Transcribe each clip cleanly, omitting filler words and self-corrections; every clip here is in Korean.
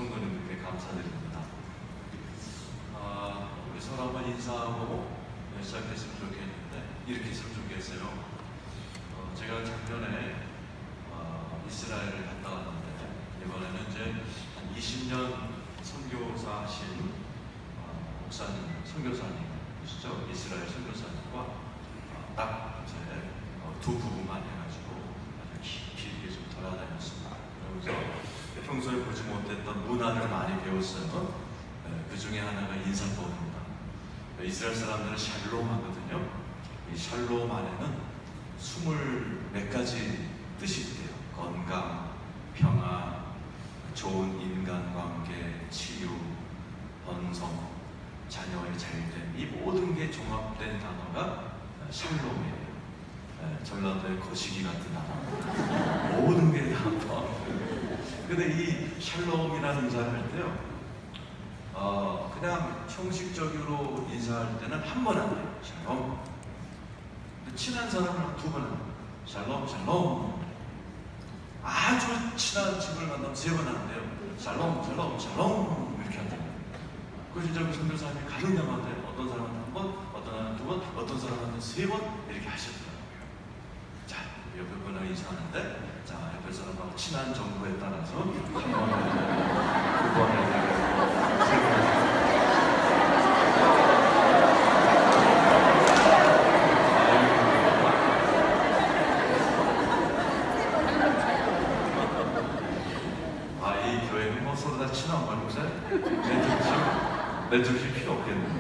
성도님들께 감사드립니다. 우리 서로 한번 인사하고 시작했으면 좋겠는데 이렇게 했으면 좋겠어요. 제가 작년에 이스라엘을 갔다 왔는데 이번에는 이제 한 20년 선교사 하신 목사님, 선교사님이시죠. 이스라엘 선교사님과 딱 이제 두 부부만 해가지고 아주 깊이 좀 돌아다녔습니다. 그러면서 평소에 보지 못했던 문화를 많이 배웠어요. 그 중에 하나가 인사법입니다. 이스라엘 사람들은 샬롬 하거든요. 이 샬롬 안에는 20몇 가지 뜻이 있대요. 건강, 평안, 좋은 인간관계, 치유, 번성, 자녀의 잘됨, 이 모든 게 종합된 단어가 샬롬이에요. 전라도의 거시기 같은 단어. 모든 게 다 포함돼요. 근데 이 샬롬이라는 인사를 할 때요, 그냥 형식적으로 인사할 때는 한 번 안 돼요. 샬롬. 친한 사람은 두 번 합니다. 샬롬, 샬롬. 아주 친한 친구를 만나면 세 번 하는데요. 샬롬, 샬롬, 샬롬 이렇게 한다고. 그 진짜 그 선교사님이 가는 데마다 어떤 사람한테 한 번, 어떤 사람한테 두 번, 어떤 사람한테 세 번 이렇게 하시더라고요. 자, 옆에 분하고 인사하는데, 자, 옆에 사람하고 친한 정보에 따라서 한 번에, 두 번에, 세 번에. 서로 다 친한 관계자 내쫓을 필요 없겠네요.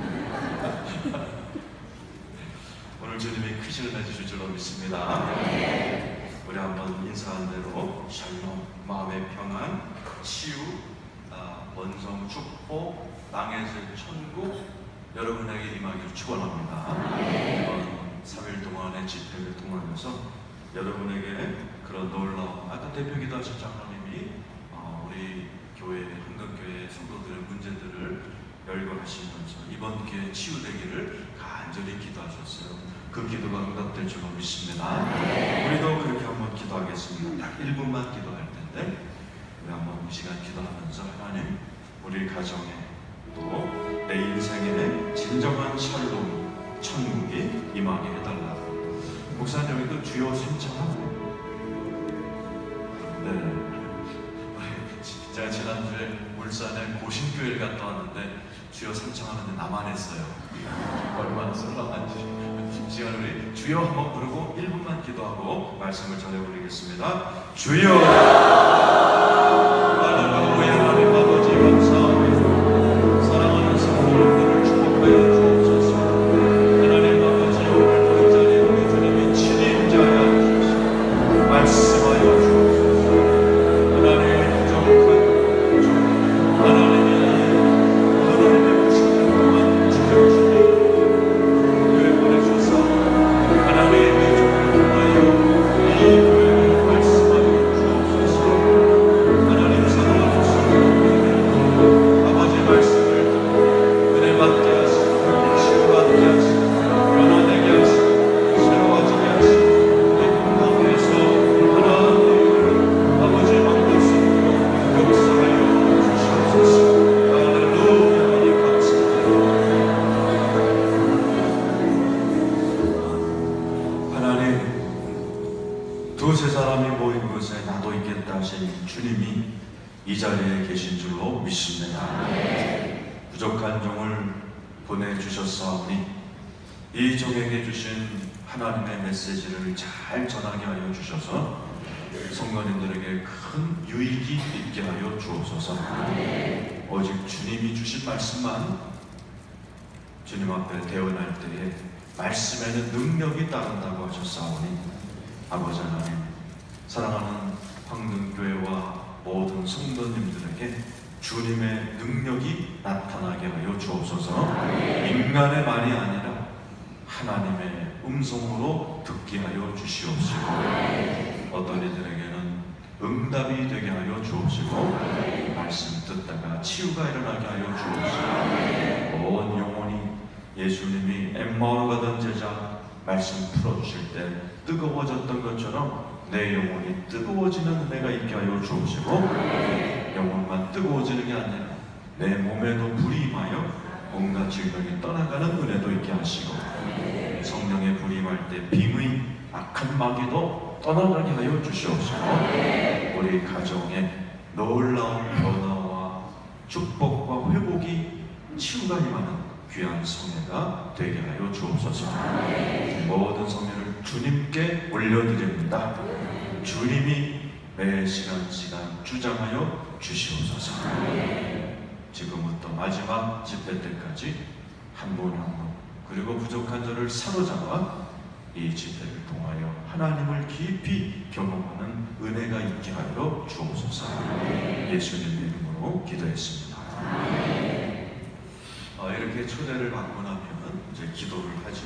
오늘 주님이 크신 은혜 주실 줄로 믿습니다. 우리 한번 인사한 대로 샬롬, 마음의 평안, 치유, 번성, 축복, 땅에서 천국 여러분에게 임하기를 축원합니다. 이번 3일 동안의 집회를 통하여서 여러분에게 그런 놀라운 아까 대표기도 하신 장로님이 우리 교회, 한국교회 성도들의 문제들을 열거하시면서 이번 기회에 치유되기를 간절히 기도하셨어요. 그 기도가 응답될 줄로 믿습니다. 우리도 그렇게 한번 기도하겠습니다. 딱 1분만 기도할 텐데 우리 한번 이 시간 기도하면서 하나님, 우리 가정에 또 내 인생에 진정한 샬롬, 천국이 임하게 해달라고. 목사님 여기도 주여 신청하고. 네. 제가 지난주에 울산에 고신교회를 갔다 왔는데 주여 삼창하는데 나만 했어요. 얼마나 썰렁한지. 시간 우리 주여 한번 부르고 1분만 기도하고 말씀을 전해드리겠습니다. 주여! 할렐루야. 하나님 아버지 감사합니다. 사랑하는 성도님들을 축복하여 주옵소서. 하나님 아버지 오늘 그 자리에 우리 주님이 친히 임재하여 주옵소서. 말씀하여 주옵소서. 하나님 두세 사람이 모인 곳에 나도 있겠다 하신 주님이 이 자리에 계신 줄로 믿습니다. 부족한 종을 보내주셨사오니 이 종에게 주신 하나님의 메시지를 잘 전하게 하여 주셔서 성도님들에게 큰 유익이 있게 하여 주옵소서. 오직 주님이 주신 말씀만 주님 앞에 대언할 때에 말씀에는 능력이 따른다고 하셨사오니 아버지 하나님, 사랑하는 황금교회와 모든 성도님들에게 주님의 능력이 나타나게 하여 주옵소서. 인간의 말이 아니라 하나님의 음성으로 듣게 하여 주시옵시고, 어떤 이들에게는 응답이 되게 하여 주옵시고, 말씀 듣다가 치유가 일어나게 하여 주옵시고, 온 영혼이 예수님이 엠마오로 가던 제자 말씀 풀어주실 때 뜨거워졌던 것처럼 내 영혼이 뜨거워지는 은혜가 있게 하여 주옵시고, 영혼만 뜨거워지는 게 아니라 내 몸에도 불이 임하여 온갖 질병이 떠나가는 은혜도 있게 하시고, 성령의 불이 임할 때 빙의 악한 마귀도 떠나가게 하여 주시옵시고, 우리 가정에 놀라운 변화와 축복과 회복이 치유가 임하는 귀한 성회가 되게 하여 주옵소서. 모든 성회를 주님께 올려드립니다. 주님이 매 시간 주장하여 주시옵소서. 지금부터 마지막 집회 때까지 한 분 한 분, 그리고 부족한 저를 사로잡아 이 집회를 통하여 하나님을 깊이 경험하는 은혜가 있게 하여 주옵소서. 예수님 이름으로 기도했습니다. 이렇게 초대를 받고 나면 이제 기도를 하죠.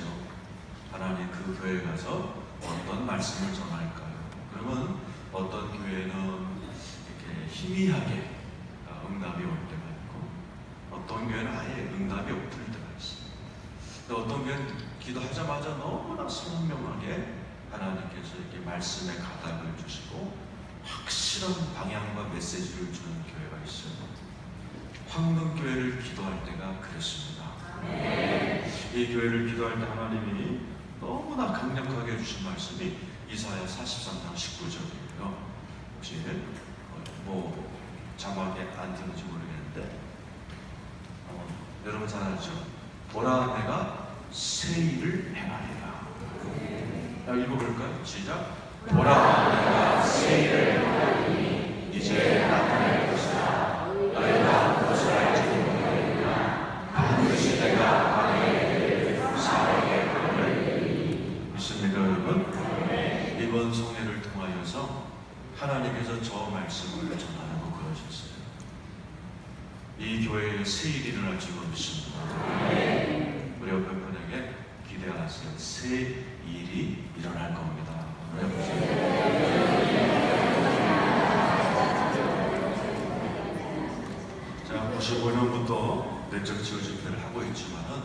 하나님, 그 교회에 가서 어떤 말씀을 전할까요? 그러면 어떤 교회는 이렇게 희미하게 응답이 올 때가 있고, 어떤 교회는 아예 응답이 없을 때가 있어요. 근데 어떤 교회는 기도하자마자 너무나 선명하게 하나님께서 이렇게 말씀의 가닥을 주시고 확실한 방향과 메시지를 주는 교회가 있어요. 황금교회를 기도할 때가 그랬습니다. 이 교회를 기도할 때 하나님이 너무나 강력하게 주신 말씀이 이사야 43장 19절이에요. 혹시 자막에 안 들은지 모르겠는데 여러분 잘 알죠? 보라, 내가 새 일을 행하리라. 읽어볼까요? 시작. 보라, 내가 새 일을 행하리니 이제 나타날 것이라. 너희가 무엇을 알지 못하리라. 반드시 내가 너희에게 사랑의 복을 내리니. 믿습니까 여러분? 이번 성회를 통하여서 하나님께서 저 말씀을 전하라고 그러셨어요. 이 교회에 새 일이 일어날 줄 믿습니다. 우리 옆에 분에게 기대하세요. 새 일이 일어날 겁니다. 자, 95년부터 내적 치유 집회를 하고 있지만은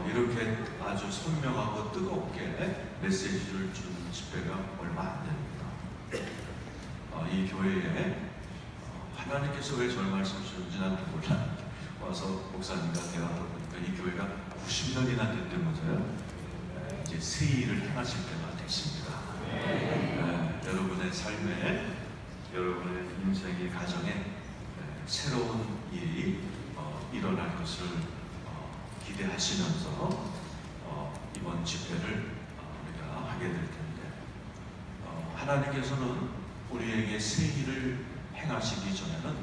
이렇게 아주 선명하고 뜨겁게 메시지를 주는 집회가 얼마 안 됩니다. 이 교회에 하나님께서 왜 저를 말씀 주는지 나도 몰라. 와서 목사님과 대화하다 보니까 이 교회가 90년이나 됐다면서요. 이제 새 일을 행하실 때가 됐습니다. 여러분의 삶에, 여러분의 인생의 가정에 새로운 일이 일어날 것을 기대하시면서 이번 집회를 우리가 하게 될 텐데, 하나님께서는 우리에게 새 일을 행하시기 전에는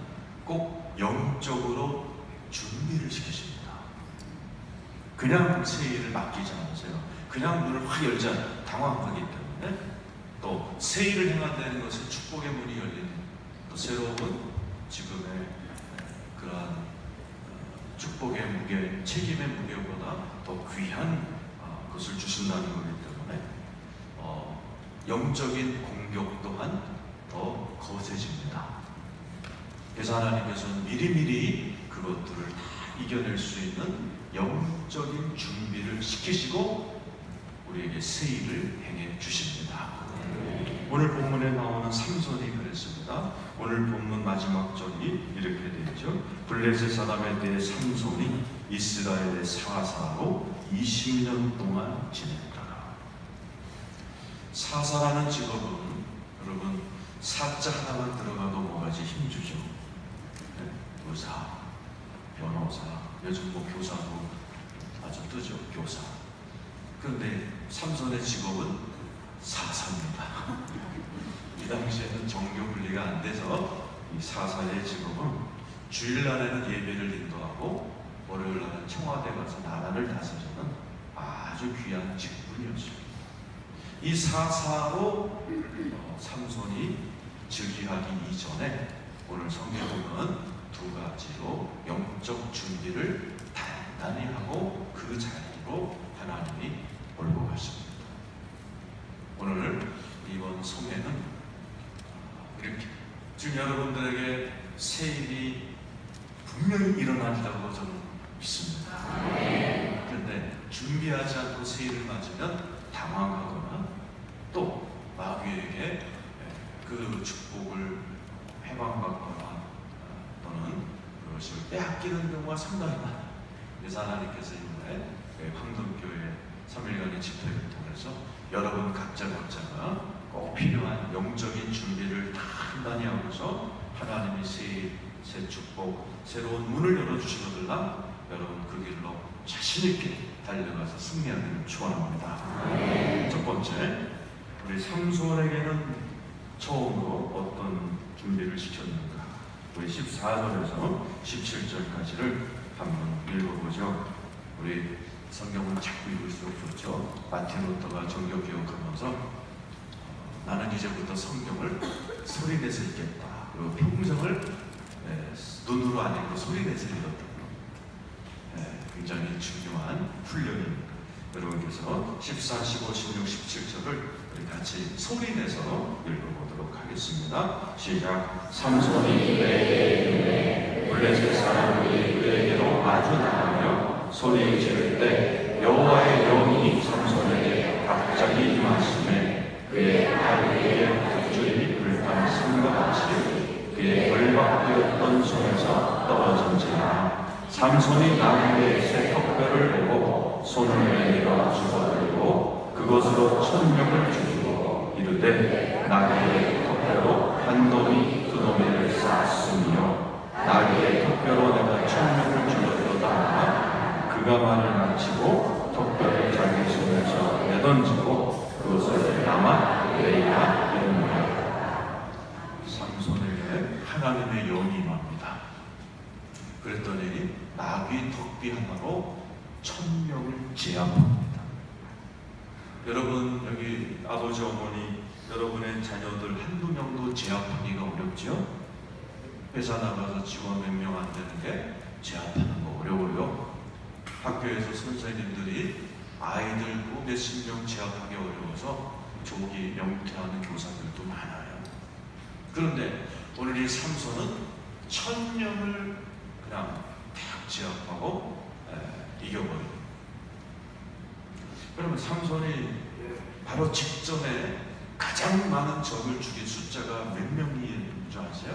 꼭 영적으로 준비를 시키십니다. 그냥 새 일을 맡기지 않으세요. 그냥 문을 확 열지 않아요. 당황하기 때문에. 또 새 일을 행한다는 것은 축복의 문이 열리는, 또 새로운 지금의 그러한 축복의 무게, 책임의 무게보다 더 귀한 것을 주신다는 거기 때문에 영적인 공격 또한 더 거세집니다. 그래서 하나님께서는 미리미리 그것들을 다 이겨낼 수 있는 영적인 준비를 시키시고 우리에게 새 일을 행해 주십니다. 오늘 본문에 나오는 삼손이 그랬습니다. 오늘 본문 마지막 절이 이렇게 되죠. 블레셋 사람에 대해 삼손이 이스라엘의 사사로 20년 동안 지냈더라. 사사라는 직업은 여러분 사자 하나만 들어가도 뭐가지 힘주죠. 의사, 변호사, 요즘 교사도 아주 뜨죠. 교사. 그런데 삼손의 직업은 사사입니다. 이 당시에는 정교 분리가 안 돼서 이 사사의 직업은 주일날에는 예배를 인도하고 월요일날은 청와대 가서 나라를 다스리는 아주 귀한 직분이었습니다. 이 사사로 삼손이 즉위하기 이전에 오늘 성경은 두 가지로 영적 준비를 단단히 하고 그 자리로 하나님이 몰고 가십니다. 오늘 이번 성회는 이렇게 지금 여러분들에게 새 일이 분명히 일어난다고 저는 믿습니다. 그런데 준비하지 않고 새 일을 맞으면 당황하거나 또 마귀에게 그 축복을 해방받거나 또는 그것을 빼앗기는 경우가 상당히 많아요. 그래서 하나님께서 이번에 황동교회 3일간의 집회를 통해서 여러분 각자가 꼭 필요한 영적인 준비를 다 단단히 하고서 하나님의 새 축복, 새로운 문을 열어주시거든요. 여러분 그 길로 자신있게 달려가서 승리하기를 축원합니다. 첫 번째, 우리 삼손에게는 처음으로 어떤 준비를 시켰는가? 우리 14절에서 17절까지를 한번 읽어보죠. 우리 성경은 자꾸 읽을수록 좋죠. 마틴 루터가 정교기억하면서 나는 이제부터 성경을 소리내서 읽겠다. 그리고 평생을 눈으로 안 읽고 소리내서 읽었다. 굉장히 중요한 훈련입니다. 여러분께서 14, 15, 16, 17절을 우리 같이 소리내서 읽어보도록 하겠습니다. 시작. 삼손이 그에게 블레셋 사람들이 그에게로 마주 나가며 소리 지를 때 여호와의 영이 삼손에게 갑자기 임하시매 그의 발 위에 밧줄이 불탄 산과 같이 그의 결박되었던 손에서 떨어진지라. 삼손이 나무에 새 턱뼈를 보고 손을 내밀어 집어들고 그것으로 천명을 주시고 이르되 나귀의 턱뼈로 한 놈이 두 놈이를 쌓았으며 나귀의 턱뼈로 내가 천명을 주었도다. 그가 말을 마치고 턱뼈를 자기 손에서 내던지고 그것을 라마 레이라 이름하였다. 삼손에게 하나님의 영이 임합니다. 그랬더니 나귀 턱비 하나로 1000명을 제압합니다. 여러분 여기 아버지 어머니 여러분의 자녀들 한두 명도 제압하기가 어렵죠? 회사 나가서 직원 몇 명 안 되는데 제압하는 거 어려워요. 학교에서 선생님들이 아이들 몇십 명 제압하기 어려워서 조기 명퇴하는 교사들도 많아요. 그런데 오늘 이 삼손은 1000명을 그냥 딱 제압하고 이겨버립니다. 그러면 삼손이 바로 직전에 가장 많은 적을 죽인 숫자가 몇 명인 줄 아세요?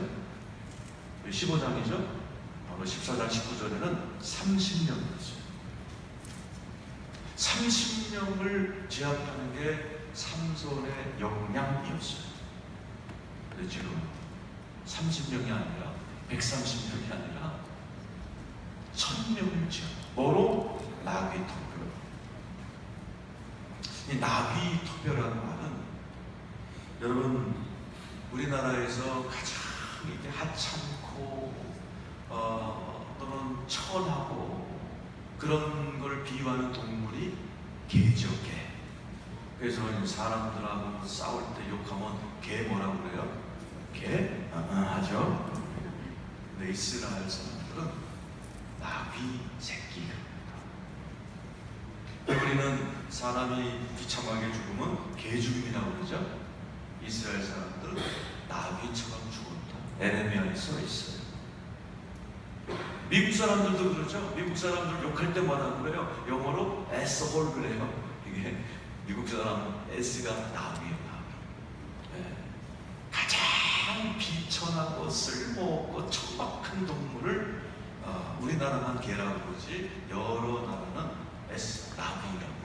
15장이죠? 바로 14장 19절에는 30명이었어요. 30명을 제압하는 게 삼손의 역량이었어요. 근데 지금 30명이 아니라 130명이 아니라 1000명을 제압. 뭐로? 나귀 턱뼈. 이 나귀 턱뼈라는 말은 여러분 우리나라에서 가장 이렇게 하찮고 또는 천하고 그런 걸 비유하는 동물이 개죠, 개. 그래서 사람들하고 싸울 때 욕하면 개 뭐라고 그래요? 개? 하죠. 근데 이스라엘 사람들은 나귀 새끼입니다. 우리는 사람이 비참하게 죽으면 개죽음이라고 그러죠. 이스라엘 사람들은 나귀처럼 죽었다. 에레미야에 써 있어요. 미국 사람들도 그러죠. 미국 사람들 욕할 때 뭐라고 그래요? 영어로 asshole 그래요. 이게 미국 사람 S가 나귀예요. 가장 비천하고 쓸모없고 천박한 동물을 우리나라만 개라고 그러지 여러 나라는 나귀라고.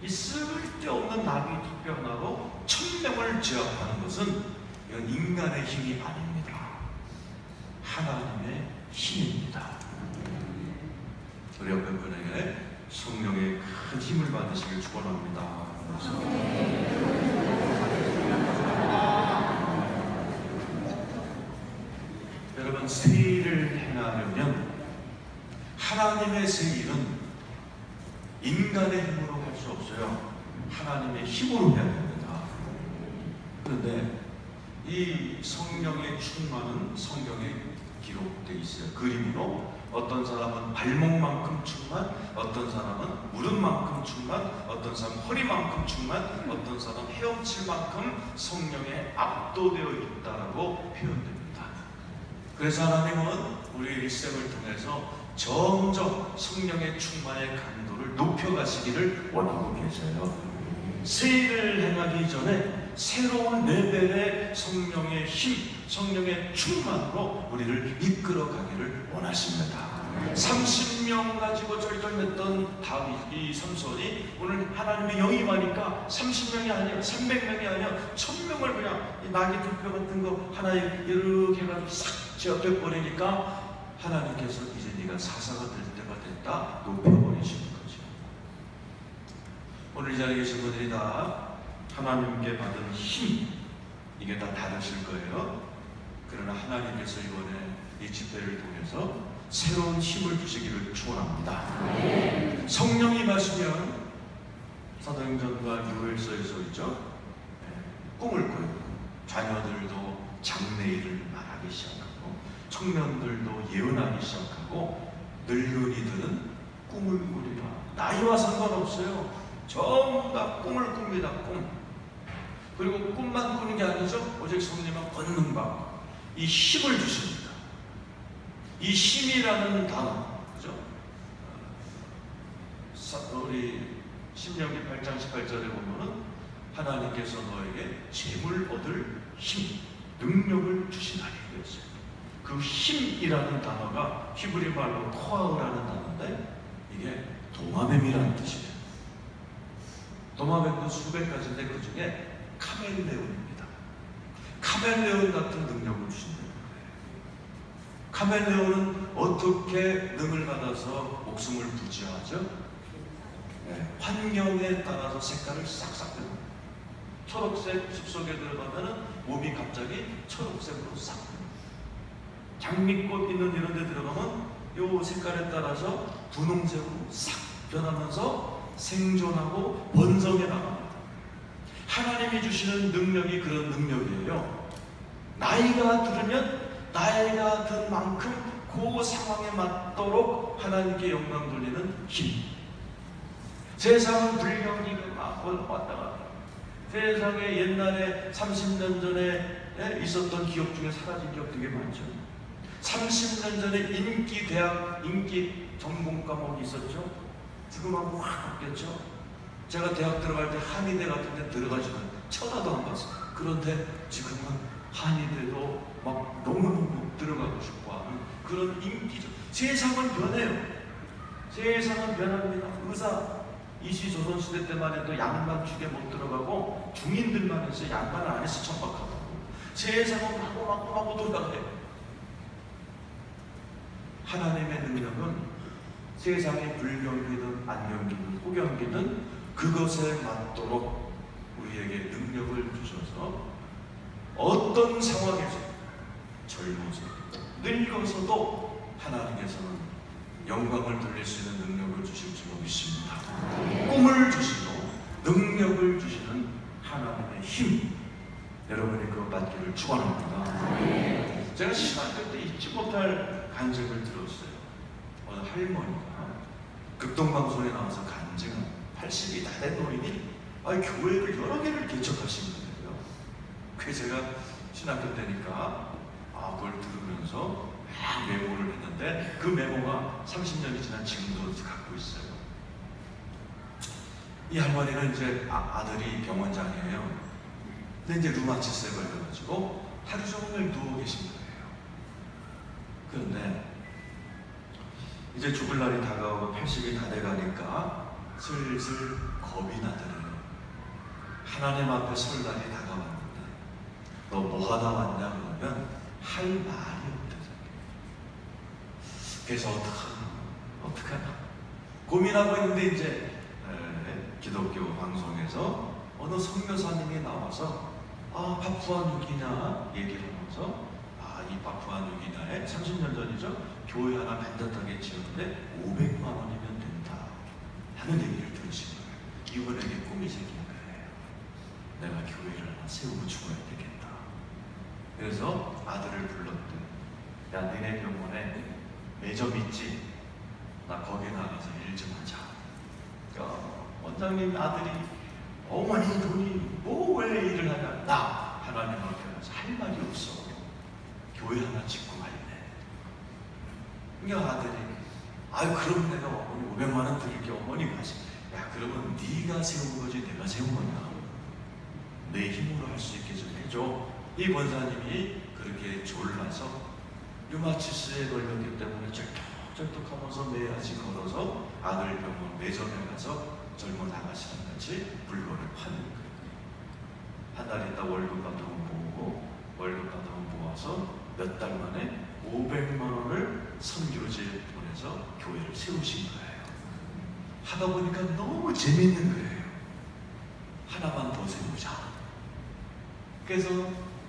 이 쓸데없는 나귀 턱뼈 하나로 1000명을 제압하는 것은 이건 인간의 힘이 아닙니다. 하나님의 힘입니다. 우리 옆에 분에게 성령의 큰 힘을 받으시길 축원합니다. 여러분 새 일을 행하려면 하나님의 새 일은 인간의 힘으로 할 수 없어요. 하나님의 힘으로 해야 됩니다. 그런데 이 성령의 충만은 성경에 기록되어 있어요. 그림으로 어떤 사람은 발목만큼 충만, 어떤 사람은 무릎만큼 충만, 어떤 사람은 허리만큼 충만, 어떤 사람은 헤엄칠만큼 성령에 압도되어 있다라고 표현됩니다. 그래서 하나님은 우리 일생을 통해서 점점 성령의 충만의 강도를 높여가시기를 원하고 계세요. 새 일을 행하기 전에 새로운 레벨의 성령의 힘, 성령의 충만으로 우리를 이끌어 가기를 원하십니다. 30명 가지고 쩔쩔맸던 다윗, 이 삼손이 오늘 하나님의 영입하니까 30명이 아니라 300명이 아니라 1000명을 그냥 나귀 뿔뼈 같은 거 하나에 이렇게 해가지고 싹 제압해 버리니까 하나님께서 이제 네가 사사가 될 때가 됐다 높여버리시는 거죠. 오늘 이 자리에 계신 분들이 다 하나님께 받은 힘, 이게 다 다르실 거예요. 그러나 하나님께서 이번에 이 집회를 통해서 새로운 힘을 주시기를 축원합니다. 성령이 마시면 사도행전과 요엘서에서 있죠. 꿈을 꿔요. 자녀들도 장래일을 말하기 시작하고 청년들도 예언하기 시작하고 늙은이들은 꿈을 꾸리라. 나이와 상관없어요. 전부 다 꿈을 꿉니다. 꿈. 그리고 꿈만 꾸는 게 아니죠. 오직 성령만 권능받고 이 힘을 주십니다. 이 힘이라는 단어, 그죠? 우리 신명기 8장 18절에 보면은 하나님께서 너에게 재물 얻을 힘, 능력을 주시나니 그랬어요. 그 힘이라는 단어가 히브리 말로 코아우라는 단어인데 이게 도마뱀이라는 뜻이에요. 도마뱀도 수백 가지인데 그 중에 카멜레온입니다. 카멜레온 같은 능력을 주신다는 거예요. 카멜레온은 어떻게 능을 받아서 목숨을 부지하죠? 환경에 따라서 색깔을 싹싹 변합니다. 초록색 숲속에 들어가면 몸이 갑자기 초록색으로 싹 변합니다. 장미꽃 있는 이런 데 들어가면 이 색깔에 따라서 분홍색으로 싹 변하면서 생존하고 번성해 나갑니다. 하나님이 주시는 능력이 그런 능력이에요. 나이가 들으면 나이가 든 만큼 그 상황에 맞도록 하나님께 영광 돌리는 힘. 세상은 불경기가 막 왔다 갔다. 세상에 옛날에 30년 전에 있었던 기업 중에 사라진 기업 되게 많죠. 30년 전에 인기 대학, 인기 전공 과목이 있었죠. 지금하고 확 바뀌었죠. 제가 대학 들어갈 때 한의대 같은 데 들어가지만 쳐다도 안 봤어요. 그런데 지금은 한의대도 막 너무너무 들어가고 싶어하는 그런 인기죠. 세상은 변해요. 세상은 변합니다. 의사 이시 조선시대 때만 해도 양반 축에 못 들어가고 중인들만 해서 양반을 안 해서 천박하고 세상은 마구 돌아가요. 하나님의 능력은 세상의 불경기든 안경기든 호경기든 그것에 맞도록 우리에게 능력을 주셔서 어떤 상황에서 젊어서 늙어서도 하나님께서는 영광을 돌릴 수 있는 능력을 주실 줄 믿습니다. 꿈을 주시고 능력을 주시는 하나님의 힘, 여러분이 그거 받기를 축원합니다. 제가 신학교 때 잊지 못할 간증을 들었어요. 어느 할머니가 극동방송에 나와서 간증한 80이 다 된 노인이 교회를 여러 개를 개척하신 거예요. 그래서 제가 신학교 때니까 그걸 들으면서 메모를 했는데 그 메모가 30년이 지난 지금도 갖고 있어요. 이 할머니는 이제 아들이 병원장이에요. 근데 이제 루마티스에 걸려가지고 하루 종일 누워 계신 거예요. 그런데 이제 죽을 날이 다가오고 80이 다 돼가니까 슬슬 겁이 나더래요. 하나님 앞에 설 날이 다가왔는데 너 뭐 하다 왔냐 그러면 할 말이 없대요. 그래서 어떡하나 고민하고 있는데 이제 기독교 방송에서 어느 선교사님이 나와서 파푸아뉴기냐 얘기를 하면서 이 파푸아뉴기냐에 30년 전이죠. 교회 하나 반듯하게 지었는데 500만 원이면 된다 하는 얘기를 들으신 거예요. 이분에게 꿈이 생긴 거예요. 내가 교회를 하나 세우고 죽어야 되겠다. 그래서 아들을 불렀대. 야, 너네 병원에 매점 있지? 나 거기 나가서 일 좀 하자. 원장님 아들이 어머니 돈이 왜 일을 하냐? 나 하나님 앞에 가서 할 말이 없어. 교회 하나 짓고 말래. 그러니까 아들이 그럼 내가 어머니 500만 원 드릴게. 어머니 가시. 야, 그러면 네가 세운 거지 내가 세운 거냐? 내 힘으로 할 수 있게 좀 해줘. 이 권사님이 그렇게 졸라서 류마티스에 걸렸기 때문에 쩔뚝쩔뚝하면서 매야지 걸어서 아들 병원 매점에 가서 젊은 아가씨랑 같이 물건을 파는 거예요. 한 달 있다 월급 받으면 모으고, 월급 받으면 모아서 몇 달 만에 500만 원을 선교지에 보내서 교회를 세우신 거예요. 하다 보니까 너무 재미있는 거예요. 하나만 더 세우자. 그래서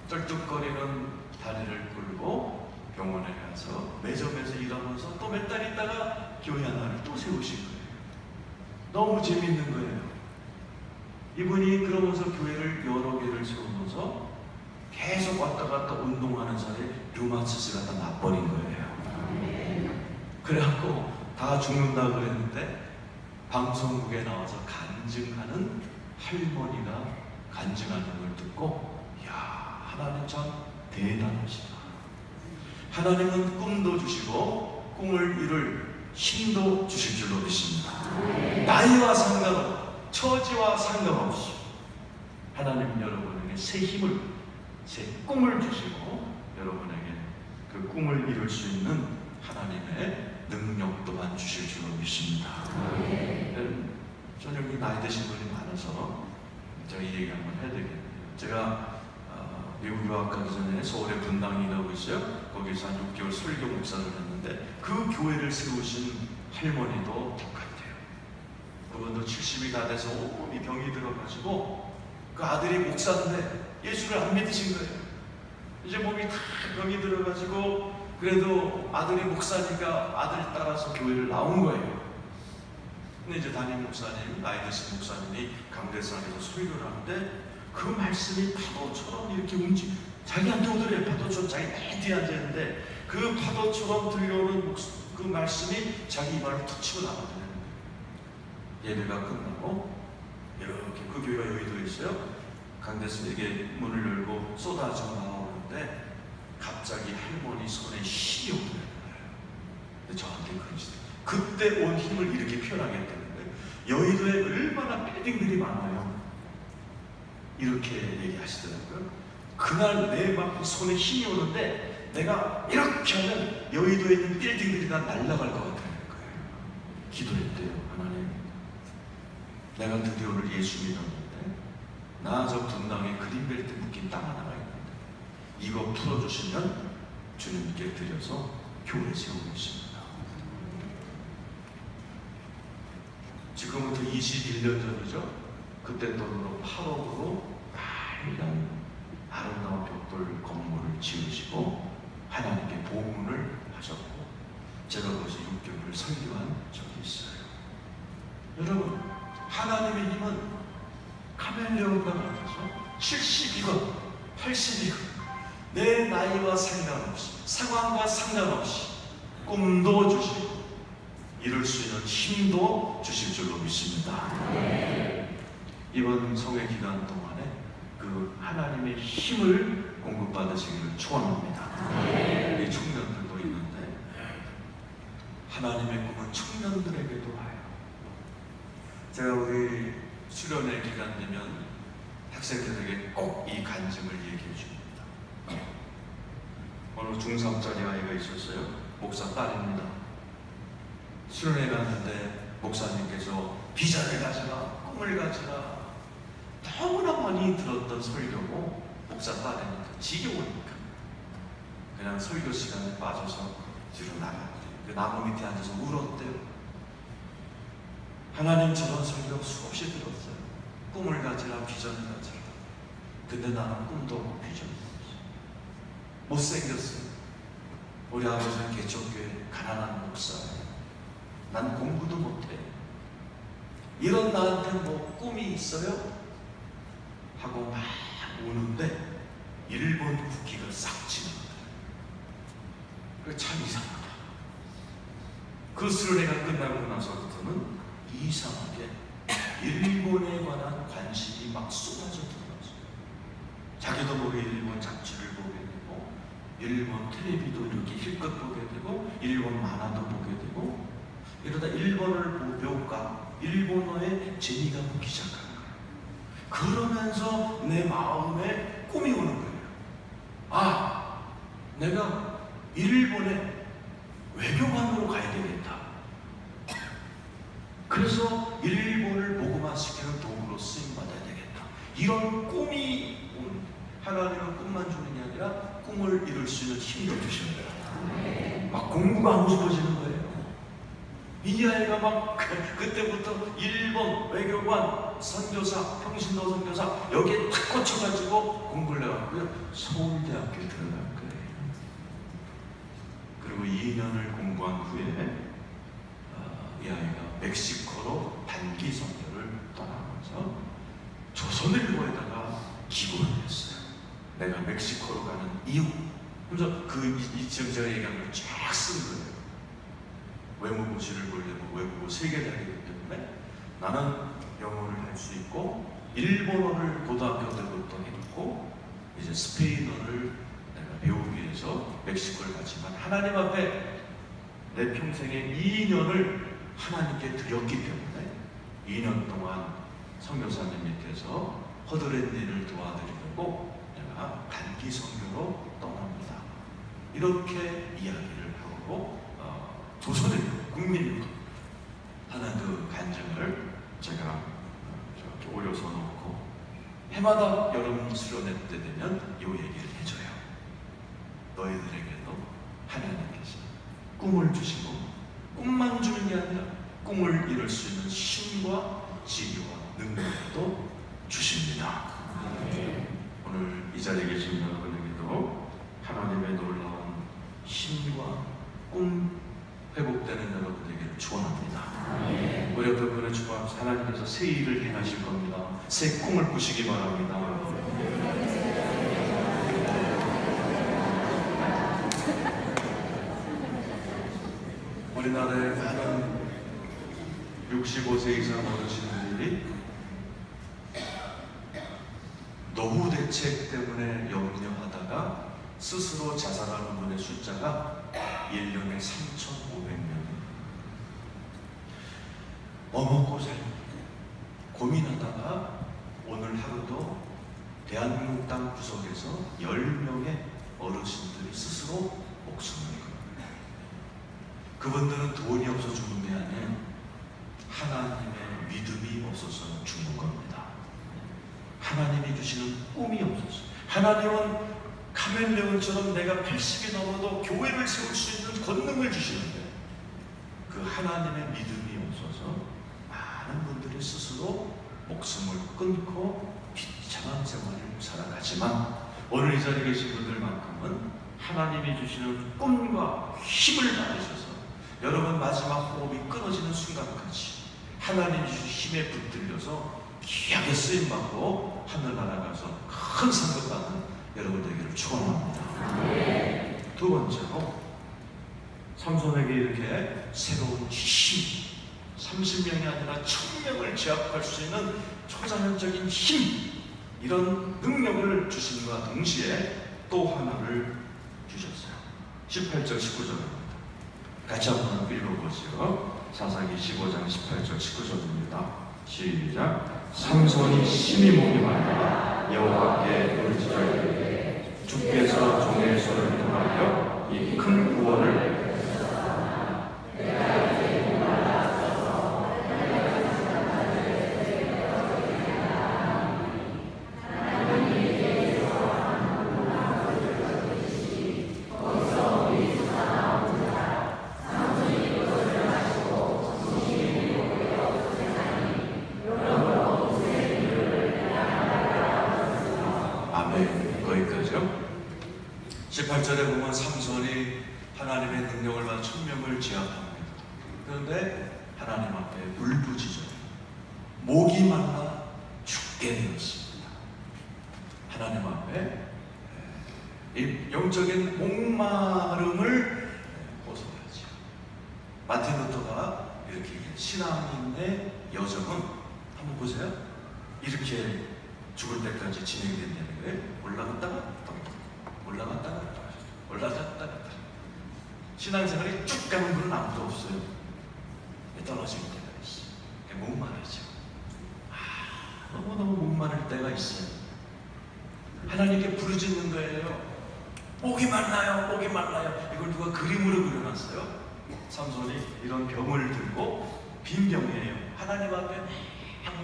쩔뚝거리는 다리를 끌고 병원에 가서 매점에서 일하면서 또 몇 달 있다가 교회 하나를 또 세우신 거예요. 너무 재미있는 거예요. 이분이 그러면서 교회를 여러 개를 세우면서 계속 왔다 갔다 운동하는 사이에 류마티스가 다 나버린 거예요. 그래갖고 다 죽는다 그랬는데 방송국에 나와서 간증하는 할머니가 간증하는 걸 듣고, 이야, 하나님 참 대단하시다. 하나님은 꿈도 주시고 꿈을 이룰 힘도 주실 줄로 믿습니다. 나이와 상관없이, 처지와 상관없이 하나님 여러분에게 새 힘을, 새 꿈을 주시고 여러분에게 그 꿈을 이룰 수 있는 하나님의 능력 또한 주실 줄로 믿습니다. 저는 여기 나이 드신 분이 많아서 제가 이 얘기 한번 해야 되겠네요. 제가 미국 유학 가기 전에 서울에 분당에 일하고 있어요. 거기서 한 6개월 설교 목사를 했는데 그 교회를 세우신 할머니도 똑같아요. 그분도 70이 다 돼서 온몸이 병이 들어가지고 그 아들이 목사인데 예수를 안 믿으신 거예요. 이제 몸이 다 병이 들어가지고 그래도 아들이 목사니까 아들 따라서 교회를 나온 거예요. 근데 이제 담임 목사님, 나이 드신 목사님이 강대상에서 설교를 하는데 그 말씀이 파도처럼 이렇게 자기한테 오더래요. 파도처럼 자기 맨 뒤에 앉아있는데 그 파도처럼 들려오는 그 말씀이 자기 입안을 툭 치고 나가더래요. 예배가 끝나고 이렇게 그 교회가 여의도에 있어요. 강대상에게 문을 열고 쏟아져 나오는데 갑자기 할머니 손에 힘이 오더래요. 근데 저한테 그러시더라고요. 그때 온 힘을 이렇게 표현하겠다는 거예요. 여의도에 얼마나 빌딩들이 많아요. 이렇게 얘기하시더라고요. 그날 내 막 손에 힘이 오는데 내가 이렇게 하면 여의도에 있는 빌딩들이 다 날아갈 것 같다는 거예요. 기도했대요. 하나님, 내가 드디어 오늘 예수 믿었는데 나 저 분당에 그린벨트 묶인 땅 하나가 있는데 이거 풀어주시면 주님께 드려서 교회 세우겠습니다. 지금부터 21년 전이죠. 그때 돈으로 8억으로 빨간 아름다운 벽돌 건물을 지으시고 하나님께 봉헌을 하셨고 제가 거기서 6개월을 설교한 적이 있어요. 여러분, 하나님의 힘은 카멜레온과 같아서 72건, 82건 내 나이와 상관없이, 상황과 상관없이 꿈도 주시고 이룰 수 있는 힘도 주실 줄로 믿습니다. 이번 성회 기간 동안에 그 하나님의 힘을 공급받으시기를 축원합니다. 우리 청년들도 있는데 하나님의 꿈은 청년들에게도 와요. 제가 우리 수련회 기간 되면 학생들에게 꼭 이 간증을 얘기해 줍니다. 어느 중3짜리 아이가 있었어요. 목사 딸입니다. 수련회 갔는데 목사님께서 비전을 가져라, 꿈을 가져라, 너무나 많이 들었던 설교고 목사 딸이니까 지겨우니까 그냥 설교 시간에 빠져서 뒤로 나갔대요. 그 나무 밑에 앉아서 울었대요. 하나님 저런 설교 수없이 들었어요. 꿈을 가져라, 비전을 가져라. 근데 나는 꿈도 없고 비전도 없어. 못생겼어요. 우리 아버지는 개척교회 가난한 목사예요. 난 공부도 못해. 이런 나한테 뭐 꿈이 있어요? 하고 막 우는데 일본 국기가 싹 지는 거예요. 참 이상하다. 그 수련회가 끝나고 나서부터는 이상하게 일본에 관한 관심이 막 쏟아져 들어가서 자기도 모르게 일본 잡지를 보게 되고 일본 텔레비도 이렇게 실컷 보게 되고 일본 만화도 보게 되고 이러다 일본을 배울까 일본어에 재미가 붙기 시작하는 거예요. 그러면서 내 마음에 꿈이 오는 거예요. 내가 일본에 외교관으로 가야 되겠다. 그래서 일본을 복음화시키는 도구로 쓰임받아야 되겠다. 이런 꿈이 하나님은 꿈만 주는 게 아니라 꿈을 이룰 수 있는 힘도 주시는 거예요. 막 공부가 하고 싶어지는 거예요. 이 아이가 막 그때부터 일본 외교관, 선교사, 평신도 선교사 여기에 탁 꽂혀가지고 공부를 해갖고요 서울대학교에 들어갈 거예요. 그리고 2년을 공부한 후에 이 아이가 멕시코로 단기 선교를 떠나면서 조선일보에다가 기고를 했어요. 내가 멕시코로 가는 이유. 그래서 지금 제가 얘기한 걸 쫙 쓴 거예요. 외무고시를 보려면 외국어 3개를 하기 때문에 나는 영어를 할 수 있고 일본어를 고등학교 때부터 했고 이제 스페인어를 내가 배우기 위해서 멕시코를 갔지만 하나님 앞에 내 평생의 2년을 하나님께 드렸기 때문에 2년 동안 선교사님 밑에서 허드렛 일을 도와드리려고 내가 단기 선교로 떠납니다. 이렇게 이야기를 하고 조선의 국민일보 하는 그 간증을 제가 이렇게 올려서 놓고 해마다 여름 수련회 때 되면 이 얘기를 해줘요. 너희들에게도 하나님께서 꿈을 주시고 꿈만 주는 게 아니라 꿈을 이룰 수 있는 힘과 지혜와 능력도 주십니다. 오늘 이 자리에 계신 여러분에게도 하나님의 놀라운 힘과 꿈 회복되는 여러분에게를 축원합니다. 우리 옆에 분의 축원합니다. 하나님께서 새 일을 행하실 겁니다. 새 꿈을 꾸시기 바랍니다. 우리나라의 많은 65세 이상 어르신들이 노후 대책 때문에 염려하다가 스스로 자살하는 분의 숫자가 1년에 3,500명. 뭐 먹고 살고 고민하다가 오늘 하루도 대한민국 땅 구석에서 10명의 어르신들이 스스로 목숨을 걸었습니다. 그분들은 돈이 없어 죽은 게 아니에요. 하나님의 믿음이 없어서 죽는 겁니다. 하나님이 주시는 꿈이 없어서. 하나님은 카멜레온처럼 내가 80이 넘어도 교회를 세울 수 있는 권능을 주시는데 그 하나님의 믿음이 없어서 많은 분들이 스스로 목숨을 끊고 비참한 생활을 살아가지만 오늘 이 자리에 계신 분들만큼은 하나님이 주시는 꿈과 힘을 받으셔서 여러분 마지막 호흡이 끊어지는 순간까지 하나님이 주신 힘에 붙들려서 귀하게 쓰임받고 하늘 날아가서 큰 상급 받는 여러분들에게를 축원합니다. 두 번째로 삼손에게 이렇게 새로운 힘, 30명이 아니라 1000명을 제압할 수 있는 초자연적인 힘, 이런 능력을 주신과 동시에 또 하나를 주셨어요. 18절 19절입니다. 같이 한번 읽어보시죠. 사사기 15장 18절 19절입니다. 시작. 삼손이 심히 목이 말라 여호와께 부르짖어 이르되 주께서 종의 손을 통하여 이 큰 구원을 거기까지요. 18절에 보면 삼손이 하나님의 능력을 받아 1000명을 제압합니다. 그런데 하나님 앞에 울부짖어요. 목이 말라 죽게 되었습니다. 하나님 앞에 이 영적인 목마름을 벗어나죠. 마틴 루터가 이렇게 신앙인의 여정은 한번 보세요. 이렇게 죽을 때까지 진행된다는 거예요. 올라갔다가 올라갔다가 올라갔다가 신앙생활이 쭉 가는 분은 아무도 없어요. 떨어질 때가 있어요. 목마르죠. 너무너무 목마를 때가 있어요. 하나님께 부르짖는 거예요. 목이 말라요, 목이 말라요. 이걸 누가 그림으로 그려놨어요. 삼손이 이런 병을 들고, 빈 병이에요. 하나님 앞에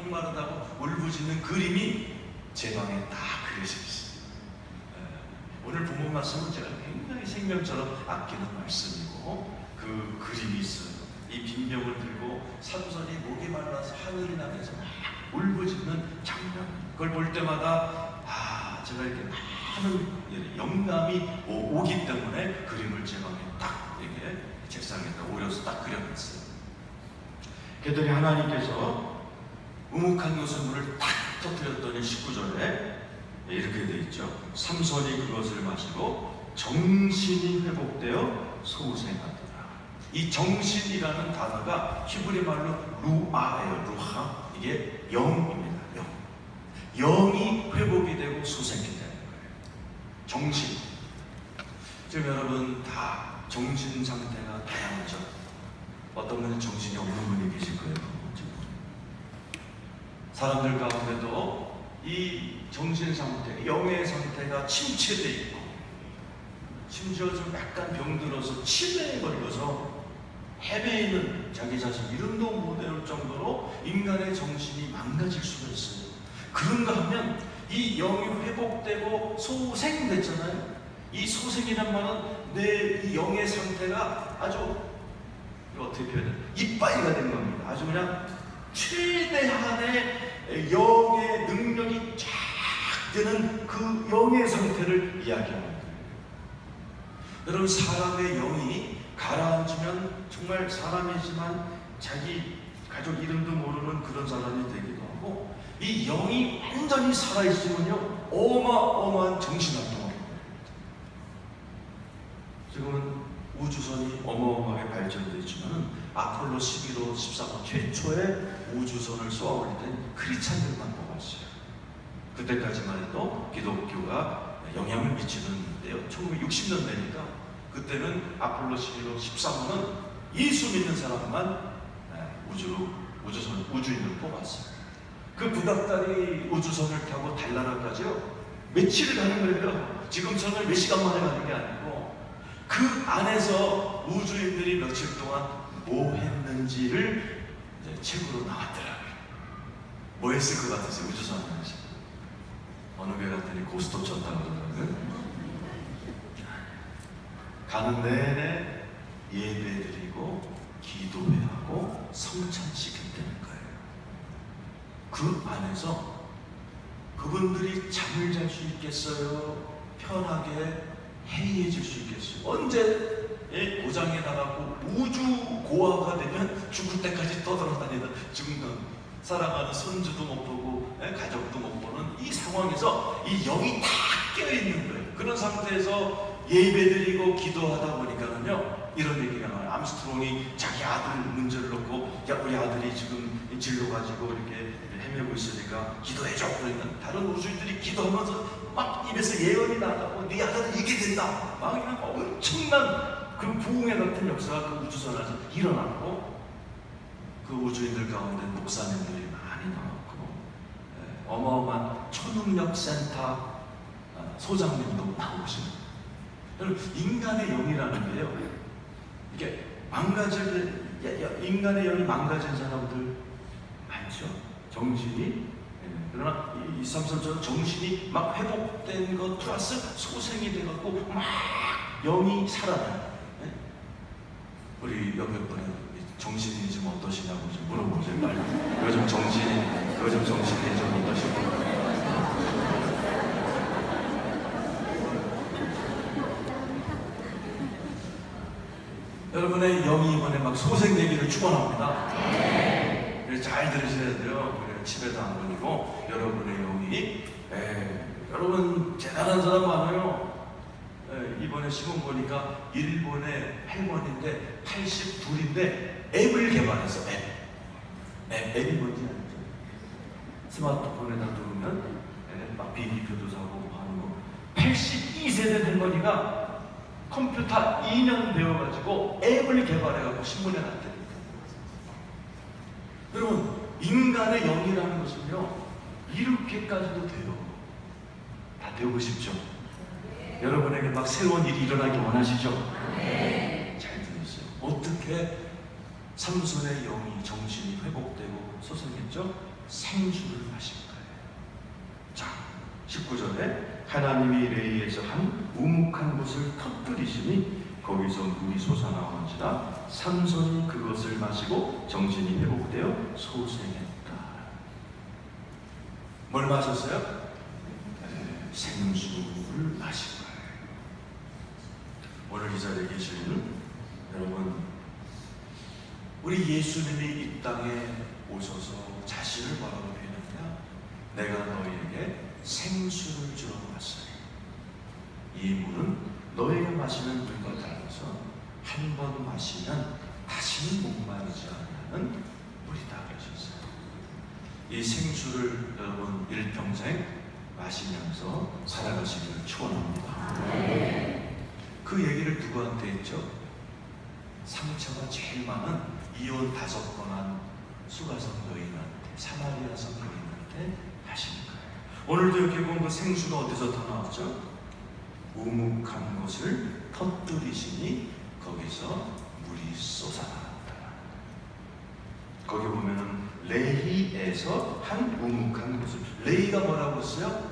목마르다고 울부짖는 그림이 제 방에 다 그려져 있어요. 오늘 본문 말씀은 제가 굉장히 생명처럼 아끼는 말씀이고, 그 그림이 있어요. 이 빈병을 들고 삼손이 목이 말라서 하늘이 나면서 울부짖는 장면, 그걸 볼 때마다 제가 이렇게 많은 영감이 오기 때문에 그림을 제 방에 딱 이렇게 책상에다 올려서 딱 그려놨어요. 그랬더니 하나님께서 우묵한 요소물을 딱 터뜨렸더니 19절에 이렇게 되어 있죠. 삼손이 그것을 마시고 정신이 회복되어 소생하더라. 이 정신이라는 단어가 히브리 말로 루아예요. 루하. 이게 영입니다. 영. 영이 회복이 되고 소생이 되는 거예요. 정신. 지금 여러분 다 정신 상태가 다양하죠. 어떤 분은 정신이 없는 분이 계실 거예요. 사람들 가운데도 이 정신 상태, 영의 상태가 침체되어 있고, 심지어 좀 약간 병들어서 치매에 걸려서 헤매이는 자기 자신 이름도 못 외울 정도로 인간의 정신이 망가질 수가 있어요. 그런가 하면 이 영이 회복되고 소생됐잖아요. 이 소생이란 말은 내 이 영의 상태가 아주, 어떻게 표현해요? 이빠이가 된 겁니다. 아주 그냥 최대한의 영의 능력이 쫙 되는 그 영의 상태를 이야기합니다. 여러분, 사람의 영이 가라앉으면 정말 사람이지만 자기 가족 이름도 모르는 그런 사람이 되기도 하고, 이 영이 완전히 살아있으면요 어마어마한 정신활동을 합니다. 지금은 우주선이 어마어마하게 발전되어 있지만 아폴로 11호 13호 최초의 우주선을 쏘아올릴 땐 크리스찬들만 뽑았어요. 그때까지만 해도 기독교가 영향을 미치는데요. 1960년대니까 그때는 아폴로 11호 13호는 예수 믿는 사람만 우주인을 뽑았어요. 그 구닥다리 우주선을 타고 달나라까지요 며칠을 가는 거예요. 지금처럼 몇 시간 만에 가는 게 아니고, 그 안에서 우주인들이 며칠 동안 뭐 했는지를 이제 책으로 나왔더라고요. 뭐 했을 것 같으세요? 우주선 안에서 어느 게 갔더니 고스톱 쳤다고 그러더라고요. 가는 내내 예배드리고 기도회하고 성찬시켰다는 거예요. 그 안에서 그분들이 잠을 잘 수 있겠어요? 편하게 해이해질 수 있겠어요? 언제 고장에 나가고 우주 고아가 되면 죽을 때까지 떠돌아다니다 죽는, 사랑하는 손주도 못 보고 가족도 못 보는 이 상황에서 이 영이 다 깨어있는 거예요. 그런 상태에서 예배드리고 기도하다 보니까는요 이런 얘기가 나와요. 암스트롱이 자기 아들 문제를 놓고, 야, 우리 아들이 지금 진로 가지고 이렇게 헤매고 있으니까 기도해줘. 그러니까 다른 우주인들이 기도하면서 막 입에서 예언이 나가고 네 아들은 이게 된다. 막 이런 엄청난 그 부흥회 같은 역사가 그 우주선 안에서 일어났고, 그 우주인들 가운데 목사님들이 많이 나왔고, 어마어마한 초능력센터 소장님도 나오시고. 여러분, 인간의 영이라는 게요, 이게 인간의 영이 망가진 사람들 많죠. 정신이. 그러나 이 삼손처럼 정신이 막 회복된 것 플러스 소생이 돼갖고 막 영이 살아나요. 우리 옆에 분에 정신이 좀 어떠시냐고 좀 물어보세요. 빨리. 요즘 정신이 좀 어떠시고. 여러분의 영이 이번에 막 소생되기를 축원합니다. 잘 들으셔야 돼요. 집에도 안 보이고 여러분의 영이, 여러분 대단한 사람 많아요. 이번에 시험 보니까 일본의 할머니인데 82인데 앱을 개발했어. 앱이 뭔지 알죠? 스마트폰에다 누르면 막 비비표도 사고 하는 거. 82세 된 할머니가 컴퓨터 2년 배워가지고 앱을 개발해가지고 신문에 났다니까. 여러분, 인간의 영이라는 것은요 이렇게까지도 돼요. 다 배우고 싶죠? 여러분에게 막 새로운 일이 일어나기 원하시죠? 잘 들으세요. 어떻게 삼손의 영이 정신이 회복되고 소생했죠? 생수를 마신 거예요. 자, 19절에 하나님이 레이에서 한 우묵한 곳을 터뜨리시니 거기서 물이 솟아나오는지라 삼손이 그것을 마시고 정신이 회복되어 소생했다. 뭘 마셨어요? 생수를 마신 거예요. 오늘 이 자리에 계시는 여러분, 우리 예수님이 이 땅에 오셔서 자신을 뭐라고 표현했냐? 내가 너희에게 생수를 주러 왔어요. 이 물은 너희가 마시는 물과 달라서 한 번 마시면 다시는 목마르지 않는 물이다 그러셨어요. 이 생수를 여러분 일평생 마시면서 살아가시기를 축원합니다. 그 얘기를 누구한테 했죠? 상처가 제일 많은 이혼 5번 한 수가성 여인한테, 사마리아성 여인한테 하시는 거예요. 오늘도 이렇게 보면 그 생수가 어디서 다 나왔죠? 우묵한 곳을 터뜨리시니 거기서 물이 솟아나왔다. 거기 보면은 레히에서 한 우묵한 곳을, 레히가 뭐라고 했어요?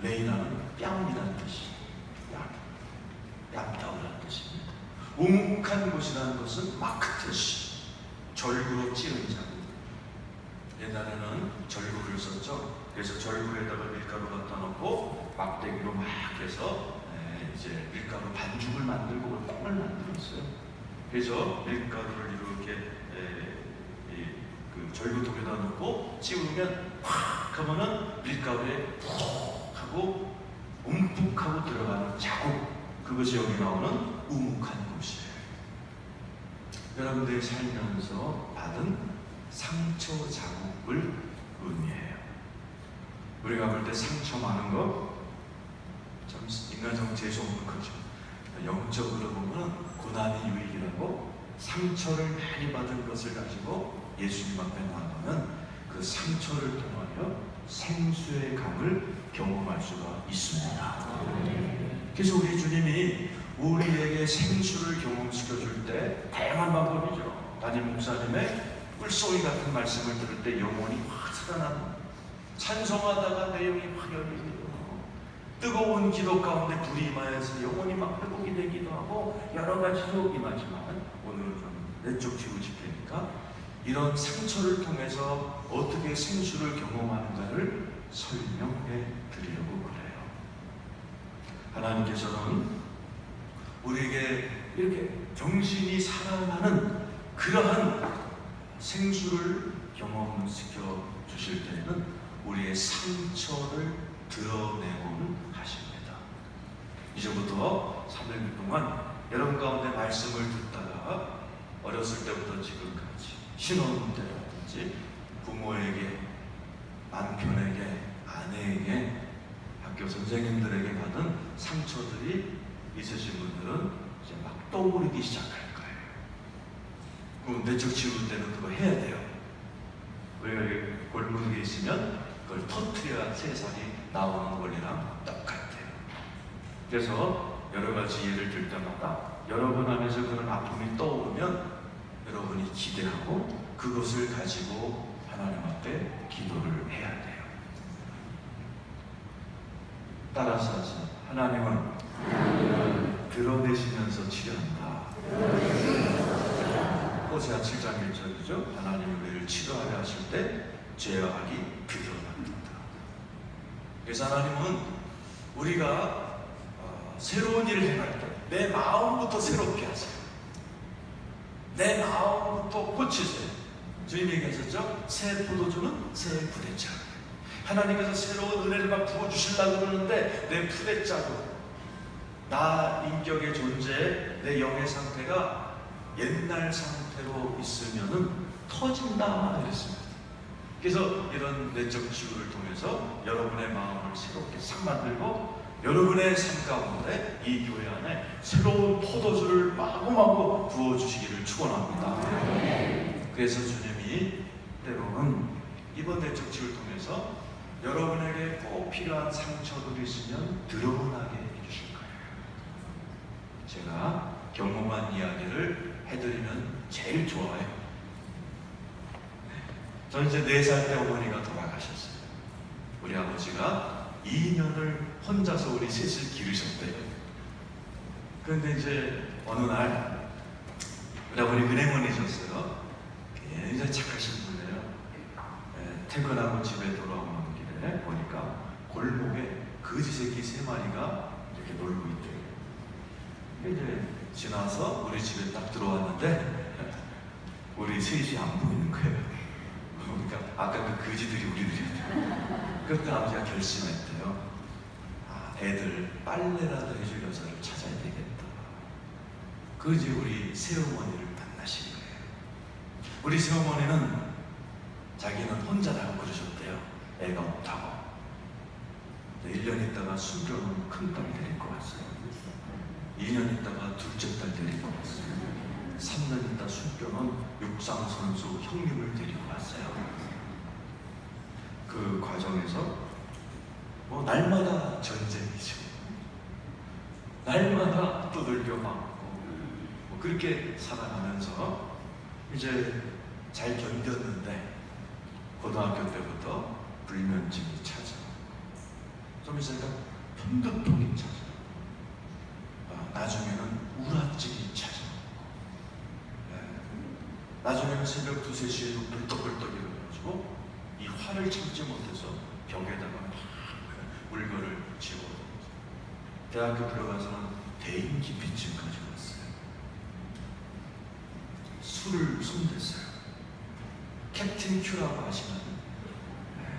레히라는 뺨이라는 뜻이에요. 뺨다우라는 뜻입니다. 우묵한 곳이라는 것은 마크테시, 절구로 찌른 자국. 옛날에는 절구를 썼죠. 그래서 절구에다가 밀가루 갖다 놓고 막대기로 막 해서 이제 밀가루 반죽을 만들고 뻥을 만들었어요. 그래서 밀가루를 이렇게 그 절구통에다 넣고 찌우면 확 하면은 밀가루에 푹 하고 움푹 하고 들어가는 자국, 그것이 여기 나오는 우묵한 곳이에요. 여러분들이 살면서 받은 상처 자국을 의미해요. 우리가 볼 때 상처 많은 거 참 인간적으로 재수 없는 거죠. 영적으로 보면 고난이 유익이라고, 상처를 많이 받은 것을 가지고 예수님 앞에 나가면 그 상처를 통하여 생수의 강을 경험할 수가 있습니다. 그래서 우리 주님이 우리에게 생수를 경험시켜 줄 때 다양한 방법이죠. 담임 목사님의 꿀송이 같은 말씀을 들을 때 영혼이 확 살아나는, 찬송하다가 내 영이 확 열리기도 하고, 뜨거운 기도 가운데 불이 임하여서 영혼이 막 회복이 되기도 하고, 여러 가지로 임하지만 오늘은 좀 내적 치유 집회니까 이런 상처를 통해서 어떻게 생수를 경험하는가를 설명해 드리려고 그래요. 하나님께서는 우리에게 이렇게 정신이 살아나는 그러한 생수를 경험시켜 주실 때는 우리의 상처를 드러내곤 하십니다. 이제부터 300일 동안 여러분 가운데 말씀을 듣다가 어렸을 때부터 지금까지 신혼 때라든지 부모에게, 남편에게, 아내에게, 학교 선생님들에게 받은 상처들이 있으신 분들은 이제 막 떠오르기 시작할 거예요. 그럼 내적 치유 때는 그거 해야 돼요. 우리가 골무게 있으면 그걸 터트려야 세상이 나오는 원리랑 똑같아요. 그래서 여러 가지 예를 들 때마다 여러분 안에서 그런 아픔이 떠오르면 여러분이 기대하고 그것을 가지고 하나님 앞에 기도를 해야 돼요. 따라서 하세요. 하나님은 드러내시면서 치료한다. 호세아 7장 1절이죠. 하나님은 우리를 치료하려 하실 때 죄와 악이 드러납니다. 그래서 하나님은 우리가 새로운 일을 행할 때 내 마음부터 새롭게 하세요. 내 마음부터 고치세요. 주님 얘기하셨죠? 새 포도주는 새 푸대자루. 하나님께서 새로운 은혜를 막 부어주시려고 그러는데 내 푸대자루, 나 인격의 존재, 내 영의 상태가 옛날 상태로 있으면은 터진다 이랬습니다. 그래서 이런 내적 치유를 통해서 여러분의 마음을 새롭게 싹 만들고 여러분의 삶 가운데 이 교회 안에 새로운 포도주를 마구마구 부어주시기를 축원합니다. 그래서 주님이 때로는 이번 내적 치유를 통해서 여러분에게 꼭 필요한 상처들이 있으면 드러나게 해주실 거예요. 제가 경험한 이야기를 해드리면 제일 좋아요. 저 이제 4살 때 어머니가 돌아가셨어요. 우리 아버지가 2년을 혼자서 우리 셋을 기르셨대요. 그런데 이제 어느 날 우리 아버지 은행원이셨어요. 굉장히 착하신 분이에요. 퇴근하고 집에 돌아오는 길에 보니까 골목에 거지 새끼 3마리가 이렇게 놀고 있대요. 이제 지나서 우리 집에 딱 들어왔는데 우리 셋이 안 보이는 거예요. 그러니까 아까 그 거지들이 우리들이었대요. 그때 아버지가 결심했대요. 애들 빨래라도 해줄 여자를 찾아야 되겠다. 그지 우리 새어머니를 만나신 거예요. 우리 새어머니는 자기는 혼자라고 그러셨대요. 애가 없다고. 1년 있다가 숨겨놓은 큰딸 데리고 왔어요. 2년 있다가 둘째 딸 데리고 왔어요. 3년 있다 숨겨놓은 육상선수 형님을 데리고 왔어요. 그 과정에서 날마다 전쟁이죠. 날마다 두들겨 맞고 그렇게 살아가면서 이제 잘 견뎠는데 고등학교 때부터 불면증이 찾아. 좀 있으니까 편두통이 찾아. 나중에는 우라증이 찾아. 나중에는 새벽 2, 3시에도 벌떡벌떡 일어나가지고 이 화를 참지 못해서 벽에다가 물건을 지워서 대학교 들어가서는 대인기피증까지 왔어요. 술을 손댔어요. 캡틴 큐라고 아시나요?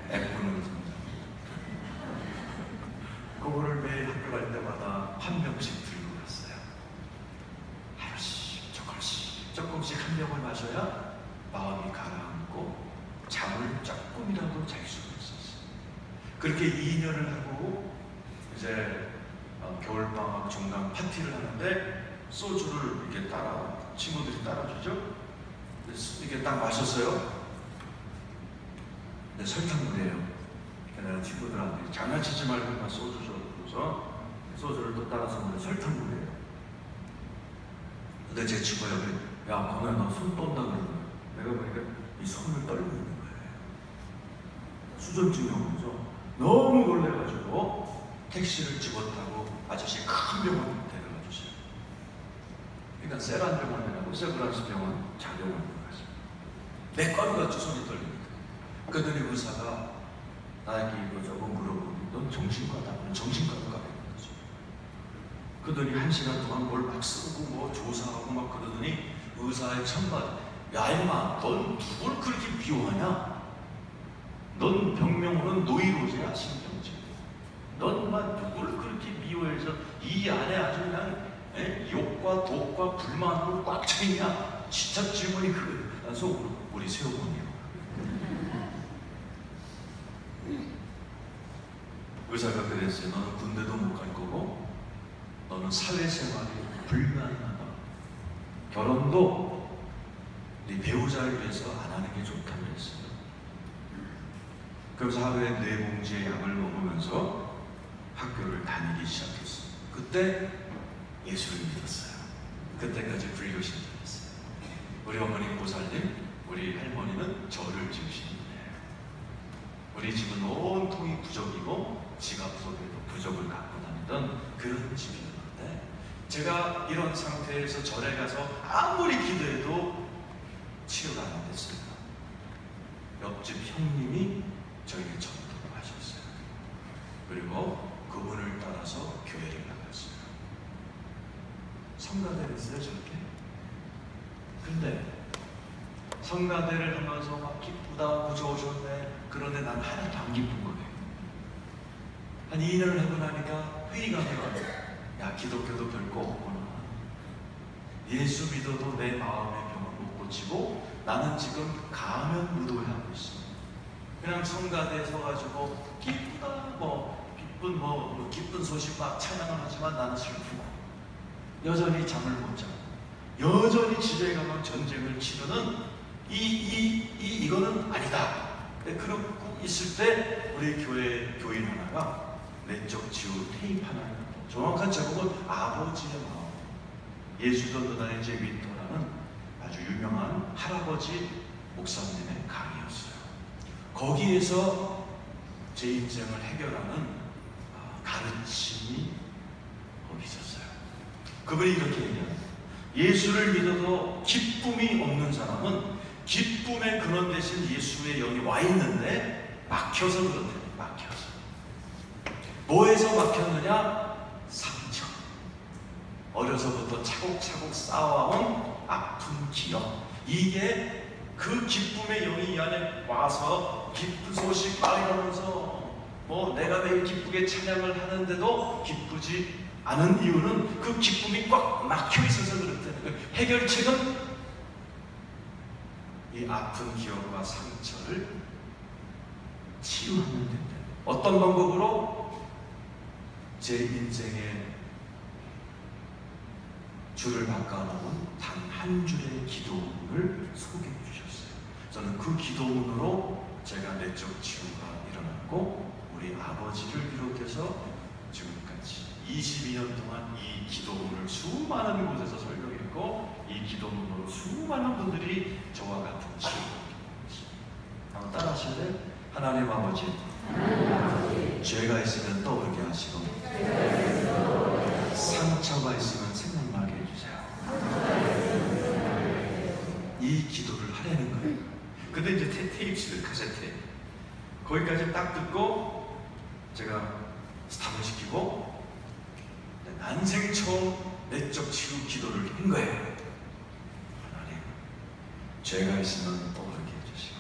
F는 선장. 그거를 매일 학교 갈 때마다 한 병씩 들고 갔어요. 하루씩 조금씩 한 병을 마셔야 마음이 가라앉고 잠을 조금이라도 잘 수가 있었어요. 그렇게 2년을 하고 이제 겨울방학 종강 파티를 하는데 소주를 이렇게 친구들이 따라주죠. 이게 딱 마셨어요. 근데 설탕물이에요. 내가 친구들한테 장난치지 말고 소주 줘서 소주를 또 따라서 설탕물이에요. 근데 제 친구가 여기 야 건우야 너 손 떤다 그러는 거야. 내가 보니까 이 손을 떨고 있는 거예요. 수전증이 온 거죠. 너무 놀래가지고 택시를 집어타고 아저씨 큰 병원 데려가 주세요. 그러니까 세란 병원이라고 세브란스 병원 작용을 들어가죠. 내 건 같이 손이 떨립니다. 그랬더니 의사가 나에게 이거저거 물어보니 넌 정신과다. 정신과로 가야 되는 거죠. 그러더니 1시간 동안 뭘 막 쓰고 뭐 조사하고 막 그러더니 의사의 첫마디 야 임마 넌 누굴 그렇게 미워하냐? 넌 병명으로는 노이로제야 신경질. 넌 막 누굴 그렇게 미워해서 이 안에 아주 그냥 욕과 독과 불만으로 꽉 차있냐? 진짜 질문이 그래서 우리 새어머니요. 의사가 그랬어요. 너는 군대도 못 갈 거고 너는 사회생활이 불가능하다. 결혼도 네 배우자를 위해서 안 하는 게 좋다고 했어요. 그래서 하루에 4봉지의 약을 먹으면서 학교를 다니기 시작했어요. 그때 예수를 믿었어요. 그때까지 불교신자였어요. 우리 어머니 보살님, 우리 할머니는 절을 지으신 분이에요. 우리 집은 온통이 부적이고 지갑 속에도 부적을 갖고 다니던 그런 집이었는데 제가 이런 상태에서 절에 가서 아무리 기도해도 치료가 안 됐어요. 옆집 형님이 저에게 전도를 하셨어요. 그리고 그분을 따라서 교회를 나갔어요. 성가대를 했어요, 저렇게. 근데 성가대를 하면서 막 기쁘다, 구조 오셨네. 그런데 난 하나도 안 기쁜 거예요. 한 2년을 하고 나니까 회의가 돼가지고 야, 기독교도 별거 없구나. 예수 믿어도 내 마음의 병을 못 고치고 나는 지금 가면 무도회 하고 있어. 그냥 성가대에 서가지고 기쁘다, 기쁜 소식 막 찬양을 하지만 나는 슬프고 여전히 잠을 못 자고 여전히 집에 가면 전쟁을 치르는 이거는 아니다. 그러고 있을 때 우리 교회 교인 하나가 내적 지우 테이프 하나, 정확한 제목은 아버지의 마음, 예수전도단의 제 윈터라는 아주 유명한 할아버지 목사님의 강의였어요. 거기에서 제 인생을 해결하는 가르침이 거기 있었어요. 그분이 이렇게 얘기합니다. 예수를 믿어도 기쁨이 없는 사람은 기쁨의 근원 대신 예수의 영이 와 있는데 막혀서 그렇대요. 막혀서. 뭐에서 막혔느냐? 상처. 어려서부터 차곡차곡 쌓아온 아픈 기억. 이게 그 기쁨의 영이 이 안에 와서 기쁜 소식 말하면서 내가 매일 기쁘게 찬양을 하는데도 기쁘지 않은 이유는 그 기쁨이 꽉 막혀 있어서 그렇다는 거예요. 해결책은 이 아픈 기억과 상처를 치유하면 된다. 어떤 방법으로? 제 인생의 줄을 바꿔놓은 단 한 줄의 기도문을 소개해 주셨어요. 저는 그 기도문으로 제가 내적 치유가 일어났고 우리 아버지를 비롯해서 지금까지 22년 동안 이 기도문을 수많은 곳에서 설교했고 이 기도문으로 수많은 분들이 저와 같은 치유를 한번 따라 하실래요? 하나님 아버지, 죄가 있으면 떠오르게 하시고 상처가 있으면 생각나게 해주세요. 이 기도를 하려는 거예요. 근데 이제 테이프를 카세트에 거기까지 딱 듣고 제가 스탑을 시키고 난생 처음 내적 치유 기도를 한 거예요. 하나님, 죄가 있으면 떠오르게 해주시고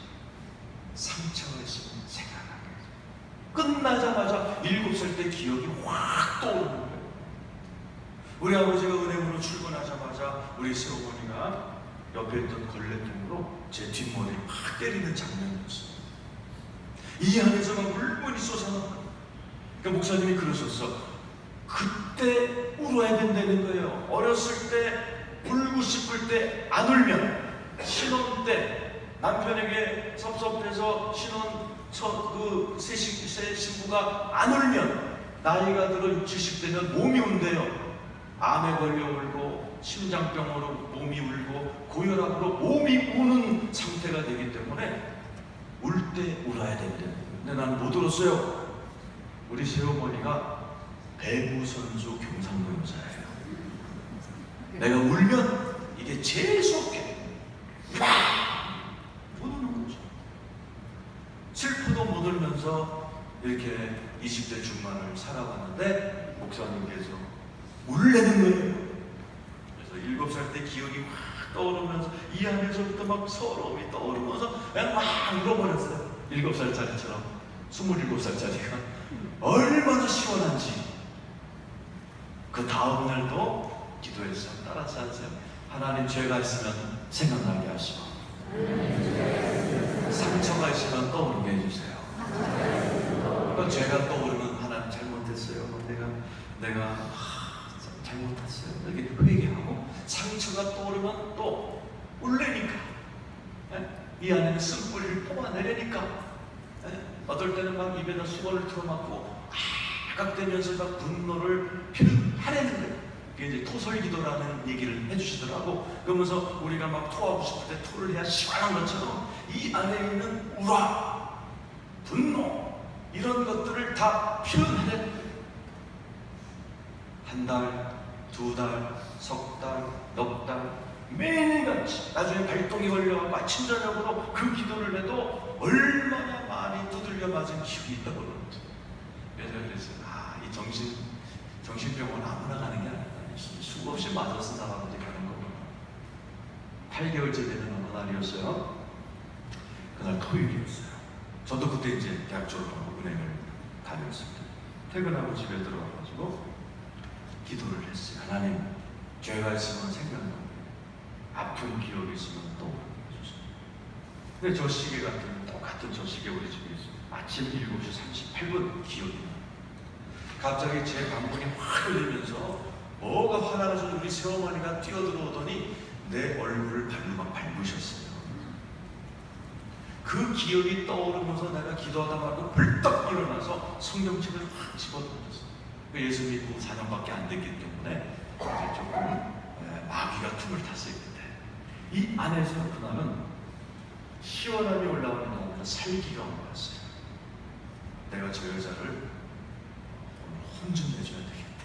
상처가 있으면 생각나게 해주시고 끝나자마자 7살 때 기억이 확 떠오르는 거예요. 우리 아버지가 은행으로 출근하자마자 우리 새어머니가 옆에 있던 걸레통으로 제 뒷머리를 확 때리는 장면이었어요. 이 안에서 막 울분이 쏟아나요. 그러니까 목사님이 그러셨어. 그때 울어야 된다는 거예요. 어렸을 때 울고 싶을 때 안 울면 신혼 때 남편에게 섭섭해서 신혼 새 신부가 안 울면 나이가 들어 60, 70대면 몸이 운대요. 암에 걸려 울고 심장병으로 몸이 울고 고혈압으로 몸이 우는 상태가 되기 때문에 울 때 울어야 된다는 거예요. 근데 나는 못 울었어요. 우리 새어머니가 배구 선수 경상도 여자예요. 내가 울면 이게 재수없게 못 우는 거죠. 슬프도 못 울면서 이렇게 20대 중반을 살아갔는데 목사님께서 울래는 거예요. 그래서 7살 때 기억이 확 떠오르면서 이 안에서부터 막 서러움이 떠오르면서 그냥 막 울어버렸어요. 7살짜리처럼 27살짜리가 얼마나 시원한지. 그 다음 날도 기도했어요. 따라서 하세요. 하나님, 죄가 있으면 생각나게 하시고 상처가 있으면 떠오르게 해주세요. 또 죄가 떠오르면 하나님 잘못했어요. 내가 잘못했어요. 이렇게 회개하고 상처가 떠오르면 또 울래니까 이 안에는 쓴뿌리를 뽑아내려니까 어떨 때는 막 입에다 수건을 틀어막고 아각대면서 막 분노를 표현하려는 거예요. 그게 이제 토설기도라는 얘기를 해주시더라고. 그러면서 우리가 막 토하고 싶을 때 토를 해야 시원한 것처럼 이 안에 있는 우라, 분노 이런 것들을 다 표현하려는 거예요. 한 달, 2달, 석 달, 넉 달, 매일같이 나중에 발동이 걸려가지고 아침 저녁으로 그 기도를 해도 얼마나 많이 두들겨 맞은 기억이 있다고 그러는지. 그래서 그랬어요. 이 정신병원 아무나 가는 게 아니다. 수없이 맞아서 사람들이 가는 거구나. 8개월째 되는 어느 날이었어요. 그날 토요일이었어요. 저도 그때 이제 대학 졸업하고 은행을 다녔습니다. 퇴근하고 집에 들어와가지고 기도를 했어요. 하나님, 죄가 있으면 생각나고 아픈 기억이 있으면 떠올려주세요. 근데 저 시계 똑같은 저 시계 우리 집에 있어요. 아침 7시 38분 기억이 나요. 갑자기 제 방문이 확 울리면서 뭐가 화나서 우리 새어머니가 뛰어들어오더니 내 얼굴을 발로 막 밟으셨어요. 그 기억이 떠오르면서 내가 기도하다 말고 벌떡 일어나서 성경책을 확 집어던졌어요. 예수 믿고 4년밖에 안 됐기 때문에 이제 조금 마귀가 틈을 탔어요. 그때 이 안에서 그날은 시원함이 올라오는 게 아니라 살기가 올라왔어요. 내가 저 여자를 혼 좀 내줘야 되겠다.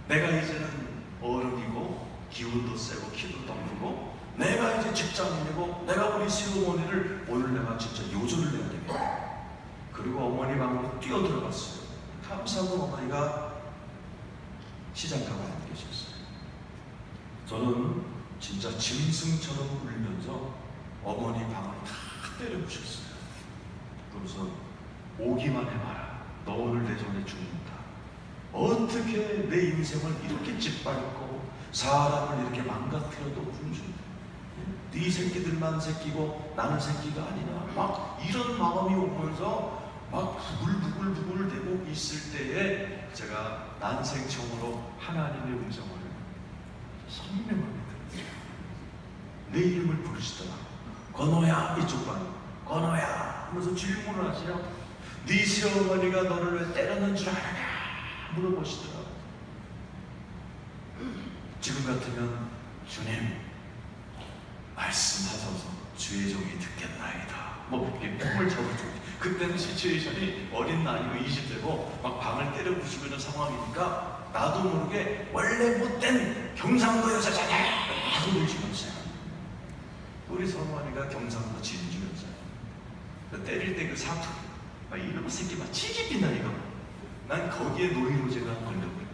내가 이제는 어른이고 기운도 세고 키도 덩크고 내가 이제 직장인이고 내가 우리 시어머니를 오늘 내가 진짜 요절을 내야 되겠다. 그리고 어머니 방으로 뛰어들어갔어요. 감사하고 어머니가 시장가가 안 계셨어요. 저는 진짜 짐승처럼 울면서 어머니 방을 다 때려부셨어요. 그러면서 오기만 해봐라. 너 오늘 내 손에 죽는다. 어떻게 내 인생을 이렇게 짓밟고 사람을 이렇게 망가뜨려도 굶준다. 네 새끼들만 새끼고 나는 새끼가 아니나 막 이런 마음이 오면서 막 부글부글 대고 있을 때에 제가 난생 처음으로 하나님의 음성을 선명하게 들었어요. 내 이름을 부르시더라. 건호야. 이쪽 방 건호야 하면서 질문을 하시냐. 네 시어머니가 너를 왜 때렸는 줄 아느냐 물어보시더라고요. 지금 같으면 주님 말씀하셔서 주의 종이 듣겠나이다. 뭐 이렇게 꿈을 잡아주고 그때는 시츄에이션이 어린 나이고 20대고 막 방을 때려 부수고 있는 상황이니까 나도 모르게 원래 못된 경상도 여자잖아 하고 울지면서요. 우리 성환이가 경상도 진주 여자. 때릴 때 그 사투리 막 이놈의 새끼 막 치집힌다 이거. 난 거기에 노이로제가 걸려버려.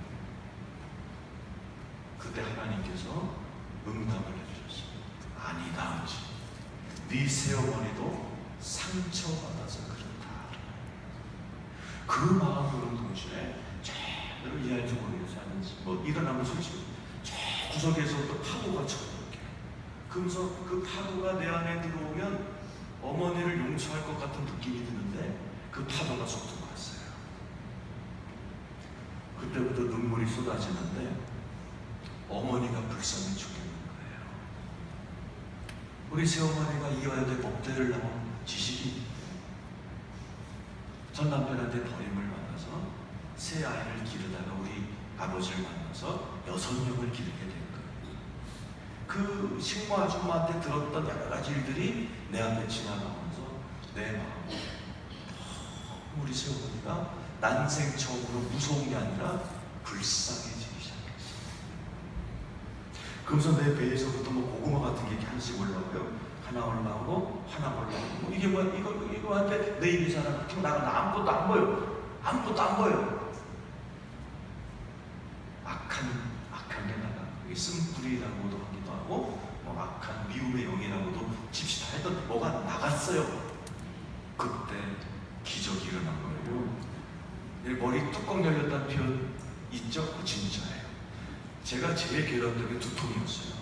그때 하나님께서 응답을 해주셨어요. 아니다 하지. 네 새어머니도 상처받아서 그렇다. 그 마음으로 동시에 제대로 이해할지 모르겠어요. 뭐 일어나면 솔직히 저 구석에서 또 파도가 쳐들게. 그러면서 그 파도가 내 안에 들어오면 어머니를 용서할 것 같은 느낌이 드는데 그 파도가 쏙 들어왔어요. 그때부터 눈물이 쏟아지는데 어머니가 불쌍해 죽겠는 거예요. 우리 새어머니가 이어야 될 법대를 나온 지식이 전 남편한테 버림을 받아서 새 아이를 기르다가 우리 아버지를 만나서 6명을 기르게 된 거예요. 그 식모 아줌마한테 들었던 여러 가지 일들이 내 앞에 지나가면서 내 마음에 우리 새어머니가 난생 처음으로 무서운 게 아니라 불쌍해지기 시작했어요. 그러면서 내 배에서부터 뭐 고구마 같은 게 이렇게 하나씩 올라오고요. 하나 올라오고 하나 올라오고 뭐 이게 뭐야 이거 한테 내 입이 잘 안 나가. 나 아무것도 안 보여. 아무것도 안 보여. 악한 게 나가. 이게 쓴뿌리라고도 하기도 하고 뭐 악한 미움의 영이라고도 칩시다 했던 뭐가 나갔어요. 그때 기적이 일어난 거예요. 머리 뚜껑 열렸다는 표현 있죠? 그 진짜예요. 제가 제일 괴로웠던 게 두통이었어요.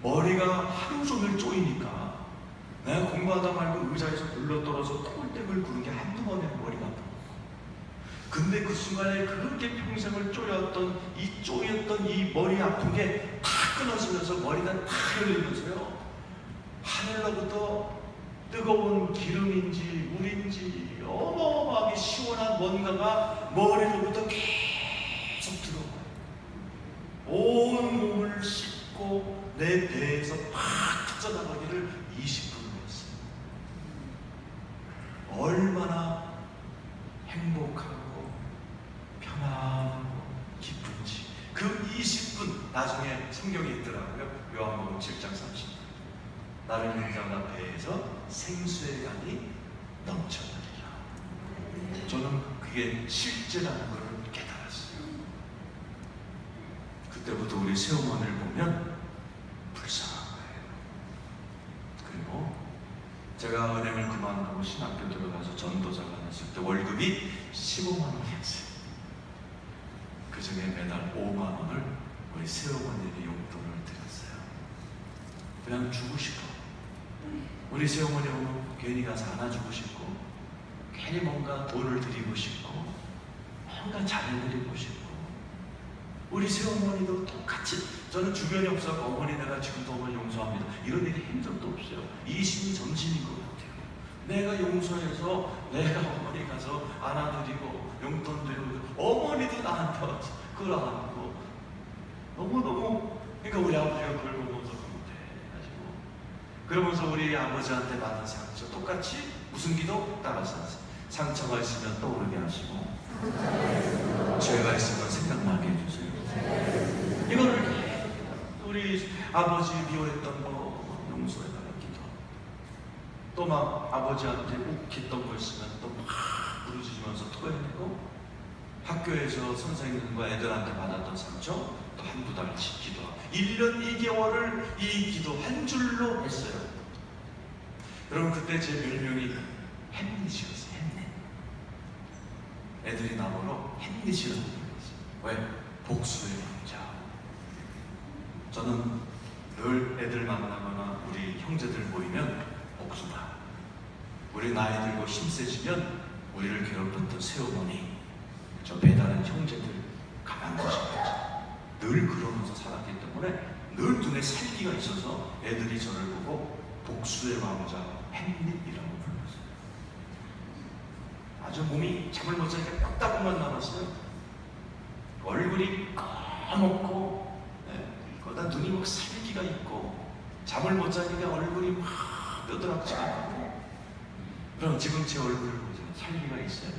머리가 하루 종일 쪼이니까 내가 공부하다 말고 의자에서 굴러떨어서 떼굴떼굴 구는 게 한두 번에 머리가 아프고 근데 그 순간에 그렇게 평생을 쪼였던 이 머리 아픈 게 다 끊어지면서 머리가 다 열리면서요. 하늘로부터 뜨거운 기름인지 물인지 어마어마하게 시원한 뭔가가 머리로부터 계속 들어와요. 온 몸을 씻고 내 배에서 팍 터져나가기를 20분을 했어요. 얼마나 행복하고 편안하고 기쁜지. 그 20분 나중에 성경에 있더라고요. 요한복음 7장 30절. 나를 믿는 자마다 배에서 생수의 강이 넘쳐나리라. 저는 그게 실제라는 것을 깨달았어요. 그때부터 우리 새어머니를 보면 불쌍한 거예요. 그리고 제가 은행을 그만두고 신학교 들어가서 전도자가 됐을 때 월급이 15만 원이었어요. 그 중에 매달 5만 원을 우리 새어머니에게 용돈을 드렸어요. 그냥 주고 싶어. 우리 새어머니 오면 괜히 가서 안아주고 싶고 괜히 뭔가 돈을 드리고 싶고 뭔가 잘해드리고 싶고 우리 새어머니도 똑같이, 저는 주변에 없어서 어머니 내가 지금도 어머니 용서합니다 이런 일이 한 적도 없어요. 이심전심인 것 같아요. 내가 용서해서 내가 어머니 가서 안아드리고 용돈 드리고 어머니도 나한테 와서 끌어안고 너무너무, 그러니까 우리 아버지가 그걸 보면서 못해가지고, 그러면서 우리 아버지한테 받은 상처 똑같이 무슨 기도? 따라서 상처가 있으면 떠오르게 하시고 죄가 있으면 생각나게 해주세요. 이거를 우리 아버지 미워했던 거 용서해달라는 기도, 또 막 아버지한테 욱했던 거 있으면 또 막 부르짖으면서 토해내고, 학교에서 선생님과 애들한테 받았던 상처 또 한두 달치 기도하고 1년 2개월을 이 기도 한 줄로 했어요. 여러분 그때 제 별명이 햄릿이었어요. 햄릿. 애들이 나보러 햄릿이라고 불렀어요. 왜? 복수의 왕자. 저는 늘 애들 만나거나 우리 형제들 모이면 복수다. 우리 나이 들고 힘세지면 우리를 괴롭혔던 새어머니, 저 배다른 형제들 가만 두셔야지. 늘 그러면서 살았기 때문에 늘 눈에 살기가 있어서 애들이 저를 보고 복수의 왕자 햄릿이라고 불렀어요. 아주 몸이 잠을 못 자니까 뼈다구만 남았어요. 얼굴이 까먹고, 거기다 눈이 막 살기가 있고, 잠을 못 자니까 얼굴이 막 뼈드락지가 나고. 그럼 지금 제 얼굴을 보세요. 살기가 있어요.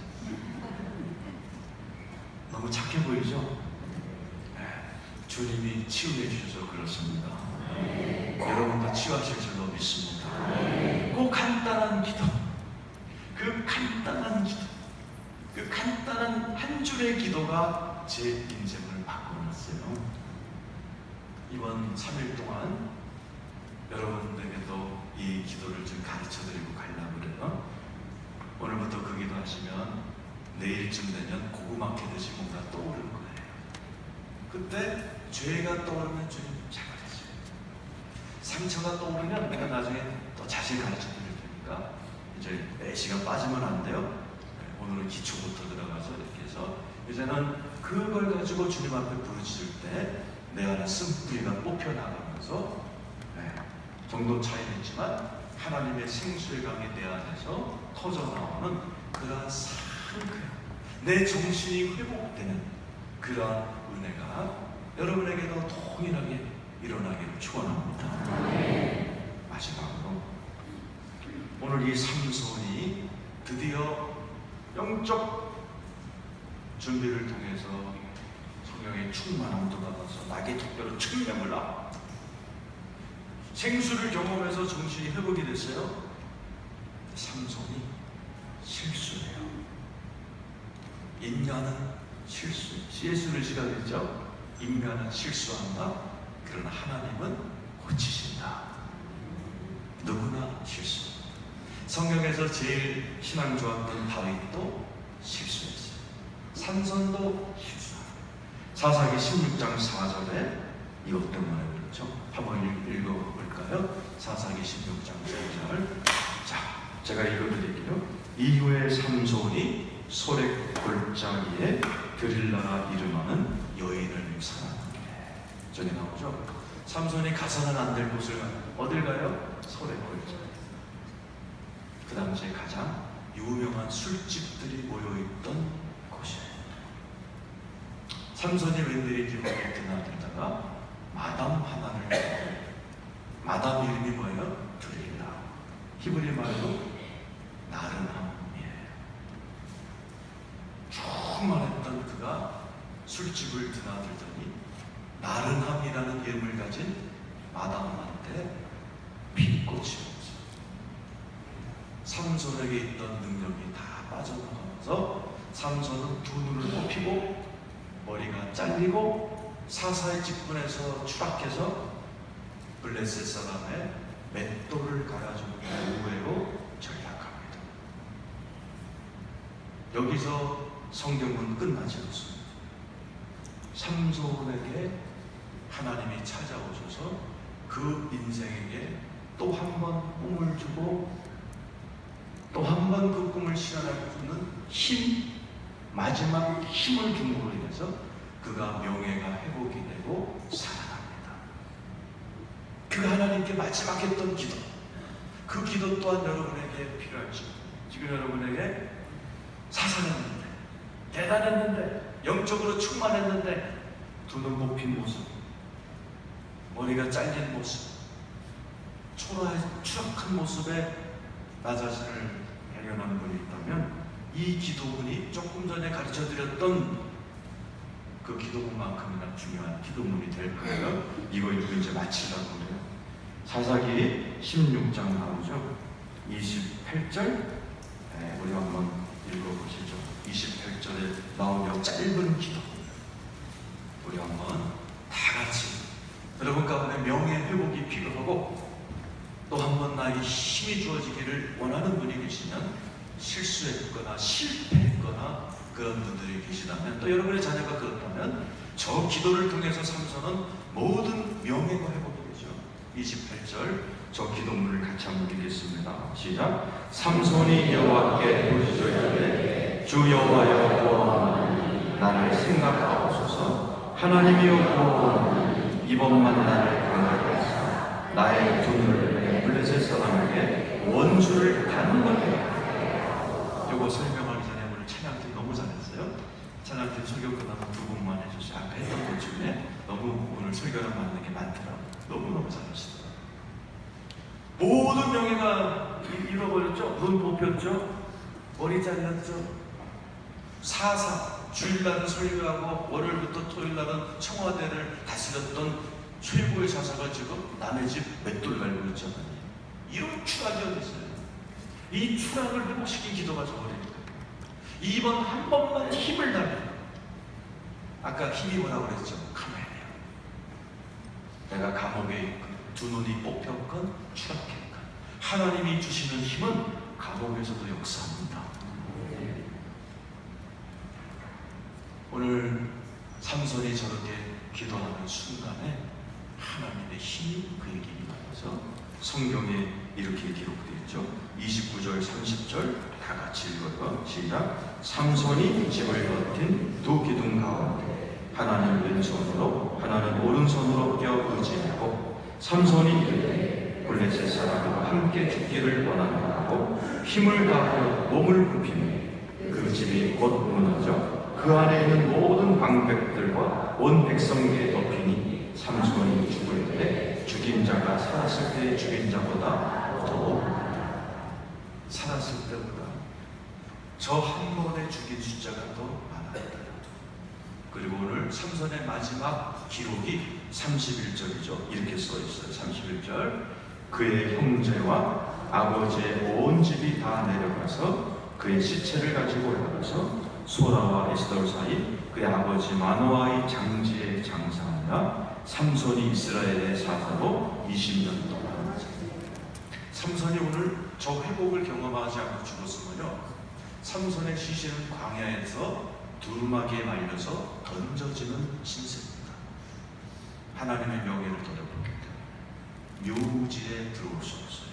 너무 착해 보이죠? 주님이 치유해 주셔서 그렇습니다. 여러분도 치유하실 줄로 믿습니다. 그 간단한 기도, 그 간단한 기도, 그 간단한 한 줄의 기도가 제 인생을 바꿔놨어요. 이번 3일 동안 여러분들에게도 이 기도를 좀 가르쳐드리고 가려고 그래요. 오늘부터 그 기도 하시면 내일쯤 되면 고구마 캐듯이 뭔가 떠오르는 거예요. 그때 죄가 떠오르면 주님 잡아주세요. 상처가 떠오르면 내가 나중에 또 자세히 가르쳐 드릴 테니까 이제 시간 빠지면 안 돼요. 오늘은 기초부터 들어가서 이렇게 해서 이제는 그걸 가지고 주님 앞에 부르짖을 때 내 안에 쓴뿌리가 뽑혀나가면서 정도 차이는 있지만 하나님의 생수의 강이 내 안에서 터져나오는 그러한 상쾌함, 내 정신이 회복되는 그러한 은혜가 여러분에게도 동일하게 일어나기를 축원합니다. 마지막으로 오늘 이 삼손이 드디어 영적 준비를 통해서 성령의 충만함도 받아서 낙의 턱뼈로 측량을 하고 생수를 경험해서 정신이 회복이 됐어요. 삼손이 실수해요. 인간은 실수, 예수를 시각했죠. 인간은 실수한다. 그러나 하나님은 고치신다. 누구나 실수. 성경에서 제일 신앙 좋았던 다윗도 실수했어요. 삼손도 실수하고. 사사기 16장 4절에 이것 때문에 그렇죠. 한번 읽어볼까요? 사사기 16장 4절. 자, 제가 읽어드릴게요. 이후에 삼손이 소렉 골짜기에 드릴라라 이름하는 여인을 사랑하게. 저기 나오죠. 삼손이 가서는 안 될 곳을 어딜 가요? 소렉 골짜기. 그 당시에 가장 유명한 술집들이 모여있던 곳이에요. 삼손이 웬일인지 거기에 드나들다가 마담 하나를 봤어요. 마담 이름이 뭐예요? 드릴라. 히브리 말로 나른함이에요. 충만했던 그가 술집을 드나들더니 나른함이라는 이름을 가진 마담한테 피꽃이 없어요. 삼손에게 있던 능력이 다 빠져나가면서 삼손은 두 눈을 뽑히고 머리가 잘리고 사사의 직분에서 추락해서 블레셋 사람의 맷돌을 갈아주고 우회로 전락합니다. 여기서 성경은 끝나지 않습니다. 삼손에게 하나님이 찾아오셔서 그 인생에게 또 한 번 꿈을 주고 또 한 번 그 꿈을 실현할 수 있는 힘, 마지막 힘을 줌으로 인해서 그가 명예가 회복 하나님께 마지막 했던 기도, 그 기도 또한 여러분에게 필요할지. 지금 여러분에게 사상했는데, 대단했는데, 영적으로 충만했는데 두 눈 뽑힌 모습, 머리가 잘린 모습, 추락한 모습에 나 자신을 발견하는 분이 있다면 이 기도문이 조금 전에 가르쳐드렸던 그 기도문만큼이나 중요한 기도문이 될 거예요. 이거 이제 마치려고 해요. 사사기 16장 나오죠. 28절 우리 한번 읽어보시죠. 28절에 나온 이 짧은 기도, 우리 한번 다 같이 여러분 가운데 명예 회복이 필요하고 또 한 번 나에게 힘이 주어지기를 원하는 분이 계시면, 실수했거나 실패했거나 그런 분들이 계시다면, 또 여러분의 자녀가 그렇다면 저 기도를 통해서 삼손은 모든 명예가 회복이 되죠. 28절 저 기도문을 같이 한번 읽겠습니다. 시작. 삼손이 여호와께 부르짖으되 주 여호와여 구원하나니 나를 생각하옵소서. 하나님이여 구원하나니 이번만 나를 강하게 하사 나의 두 눈을 블레셋 사람에게 원수를 단번에. 요거 설명하기 전에 오늘 찬양팀 너무 잘했어요. 찬양팀 설교 끝나면 두 분만 해주세요. 아까 했던 것 중에 너무 오늘 설교랑 맞는 게 많더라고요. 너무너무 잘하시더라고요. 모든 명예가 잃어버렸죠. 눈 뽑혔죠. 머리 잘렸죠. 사사, 주일날은 설교하고 월요일부터 토요일날은 청와대를 다스렸던 최고의 사사가 지금 남의 집 맷돌 갈고 있잖아요. 이런 추락이 어디 있어요? 이 추락을 회복시킨 기도가 저버립니다. 이번 한 번만 힘을 달면, 아까 힘이 뭐라고 그랬죠? 가만히요. 내가 감옥에 있건 두 눈이 뽑혔건 추락했건 하나님이 주시는 힘은 감옥에서도 역사합니다. 오늘 삼손이 저렇게 기도하는 순간에 하나님의 힘이 그에게 임하면서 성경에 이렇게 기록되어 있죠. 29절 30절 다 같이 읽어요. 시작. 삼손이 집을 버틴 두 기둥 가운데 하나는 왼손으로 하나는 오른손으로 껴 의지하고, 삼손이 이르되 블레셋 사람과 함께 죽기를 원하노라고 힘을 다하여 몸을 굽히니 그 집이 곧 무너져 그 안에 있는 모든 방백들과 온 백성에게 덮이니 삼손이 죽을 때 죽인 자가 살았을 때 죽인 자보다 더, 살았을 때보다 저 한 번에 죽인 숫자가 더 많았다. 그리고 오늘 삼손의 마지막 기록이 31절이죠. 이렇게 써 있어요. 31절. 그의 형제와 아버지의 온 집이 다 내려가서 그의 시체를 가지고 올라가서 소라와 에스돌 사이 그의 아버지 마노아의 장지에 장사하며 삼손이 이스라엘의 사사로 20년 동안. 삼손이 오늘 저 회복을 경험하지 않고 죽었으면요, 삼손의 시신은 광야에서 두루마기에 말려서 던져지는 신세입니다. 하나님의 명예를 돌려보기 때문에 묘지에 들어올 수 없어요.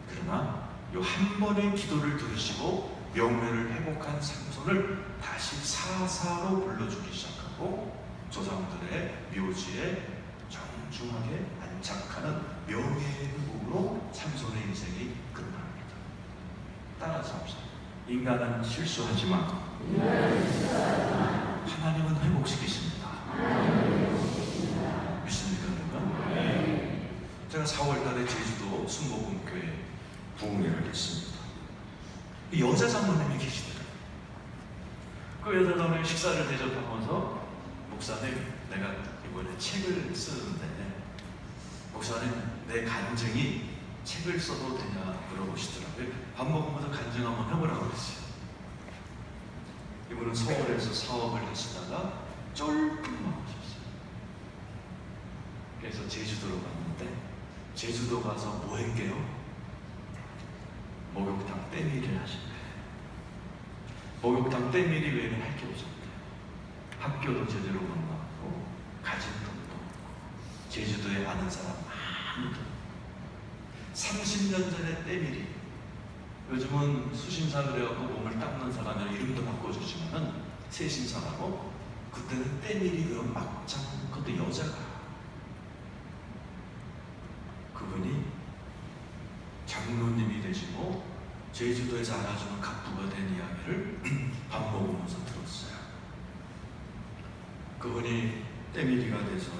그러나 이 한 번의 기도를 들으시고 명예를 회복한 삼손을 다시 사사로 불러주기 시작하고 조상들의 묘지에 정중하게 안착하는 명예의 회복으로 삼손의 인생이 끝납니다. 따라서 합시다. 인간은 실수하지만 하나님은 회복시키십니다. 믿습니까, 여러분? 제가 4월달에 제주도 순복음교회 부흥회를 했습니다. 여자 장로님이 계시더라고요. 그 여자 장로님 식사를 대접하면서, 목사님, 내가 이번에 책을 쓰는데 목사님, 내 간증이 책을 써도 되냐 물어보시더라고요. 밥 먹으면서 간증 한번 해보라고 그랬어요. 이분은 서울에서 사업을 하시다가 쫄끔 나오셨어요. 그래서 제주도로 갔는데, 제주도 가서 뭐 했게요? 목욕탕 때밀이를 하신 거예요. 목욕탕 때밀이 외에는 할 게 없었대요. 학교도 제대로 못 나왔고 가진 돈도 없고 제주도에 아는 사람 아무도. 30년 전에 때밀이, 요즘은 수신사 그래갖고 몸을 닦는 사람이랑 이름도 바꿔주지만은 세신사라고, 그때는 때밀이 그런 막장, 그것도 여자가 유명해지고 제주도에서 알아주는 갑부가 된 이야기를 밥 먹으면서 들었어요. 그분이 때밀이가 돼서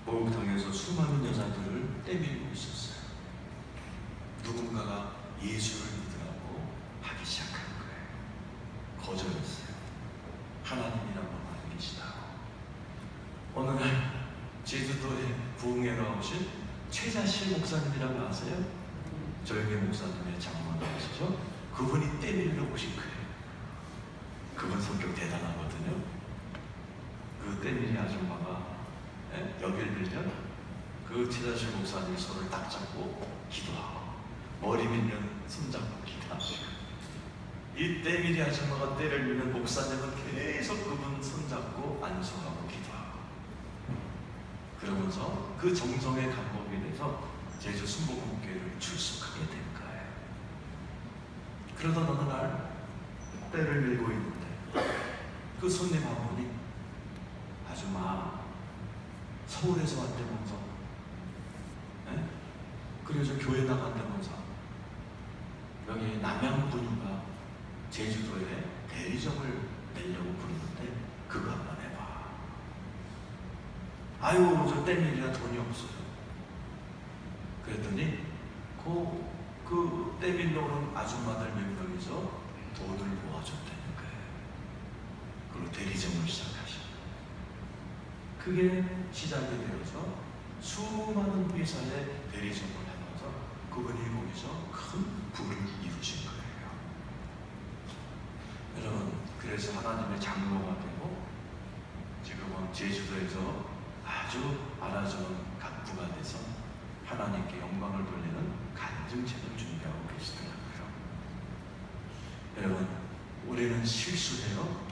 목욕탕에서 수많은 여자들을 때밀고 있었어요. 누군가가 예수를 믿으라고 하기 시작한 거예요. 거절했어요. 하나님이란 분 안 계시다고. 어느 날 제주도에 부흥회가 오신 최자실 목사님이라고 아세요? 조영계 목사님의 장모님이시죠? 그분이 때밀러 오신 거예요. 그분 성격 대단하거든요. 그 때밀이 아줌마가 여길 빌면 그 최자실 목사님이 손을 딱 잡고 기도하고 머리 밀면 손잡고 기도하시고, 이 때밀이 아줌마가 때를 밀면 목사님은 계속 그분 손잡고 안수하고 기도하고, 그러면서 그 정성의 감목이 돼서 제주 순복음교회를 출석하게 된 거예요. 그러던 어느 날 때를 밀고 있는데 그 손님 한 분이 아줌마 서울에서 왔다면서, 그리고 저 교회 나간다면서 여기 남양분유가 제주도에 대리점을 내려고 부르는데 그거 한번 해봐. 아유 저 때밀이라 돈이 없어요. 그랬더니 그 때밀러 오는 아줌마들 몇 명이서 돈을 모아줬다는 거예요. 그리고 대리점을 시작하셨어요. 그게 시작이 되어서 수많은 회사에 대리점을 하면서 그분이 거기서 큰 부를 이루신 거예요. 여러분, 그래서 하나님의 장로가 되고 지금은 제주도에서 아주 알아주는 갑부가 돼서 하나님께 영광을 돌리는 간증책을 준비하고 계시더라고요. 여러분, 우리는 실수해요.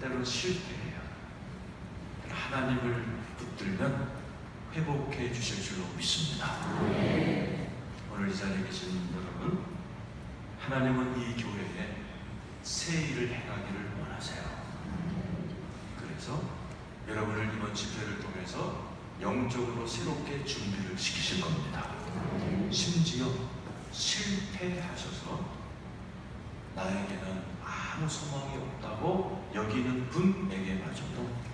때로는 실패해요. 하나님을 붙들면 회복해 주실 줄로 믿습니다. 오늘 이 자리에 계신 여러분, 하나님은 이 교회에 새 일을 행하기를 원하세요. 그래서 여러분을 이번 집회를 통해서 영적으로 새롭게 준비를 시키실 겁니다. 심지어 실패하셔서 나에게는 아무 소망이 없다고 여기는 분에게마저도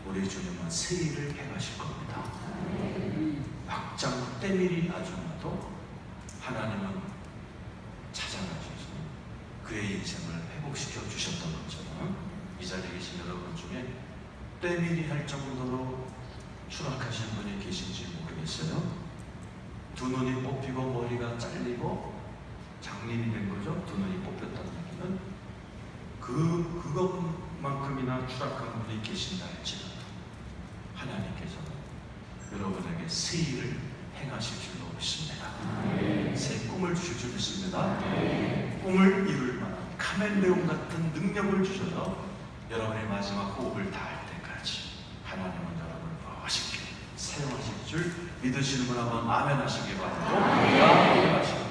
우리 주님은 새 일을 행하실 겁니다. 막장 때밀이 아줌마도 하나님은 찾아가셔서 그의 인생을 회복시켜 주셨던 것처럼 이 자리에 계신 여러분 중에 때밀이 할 정도로 추락하신 분이 계신지 모르겠어요. 두 눈이 뽑히고 머리가 잘리고 장님이 된 거죠. 두 눈이 뽑혔다는 얘기는 그것만큼이나 추락한 분이 계신다 할지라도 하나님께서는 여러분에게 새 일을 행하실 줄로 믿습니다. 새 꿈을 주실 줄 믿습니다. 꿈을 이룰 만한 카멜레온 같은 능력을 주셔서 여러분의 마지막 호흡을 다할 때까지 하나님은 여러분을 멋있게 사용하실 줄 믿으시는 분 한번 아멘 하시기 바랍니다.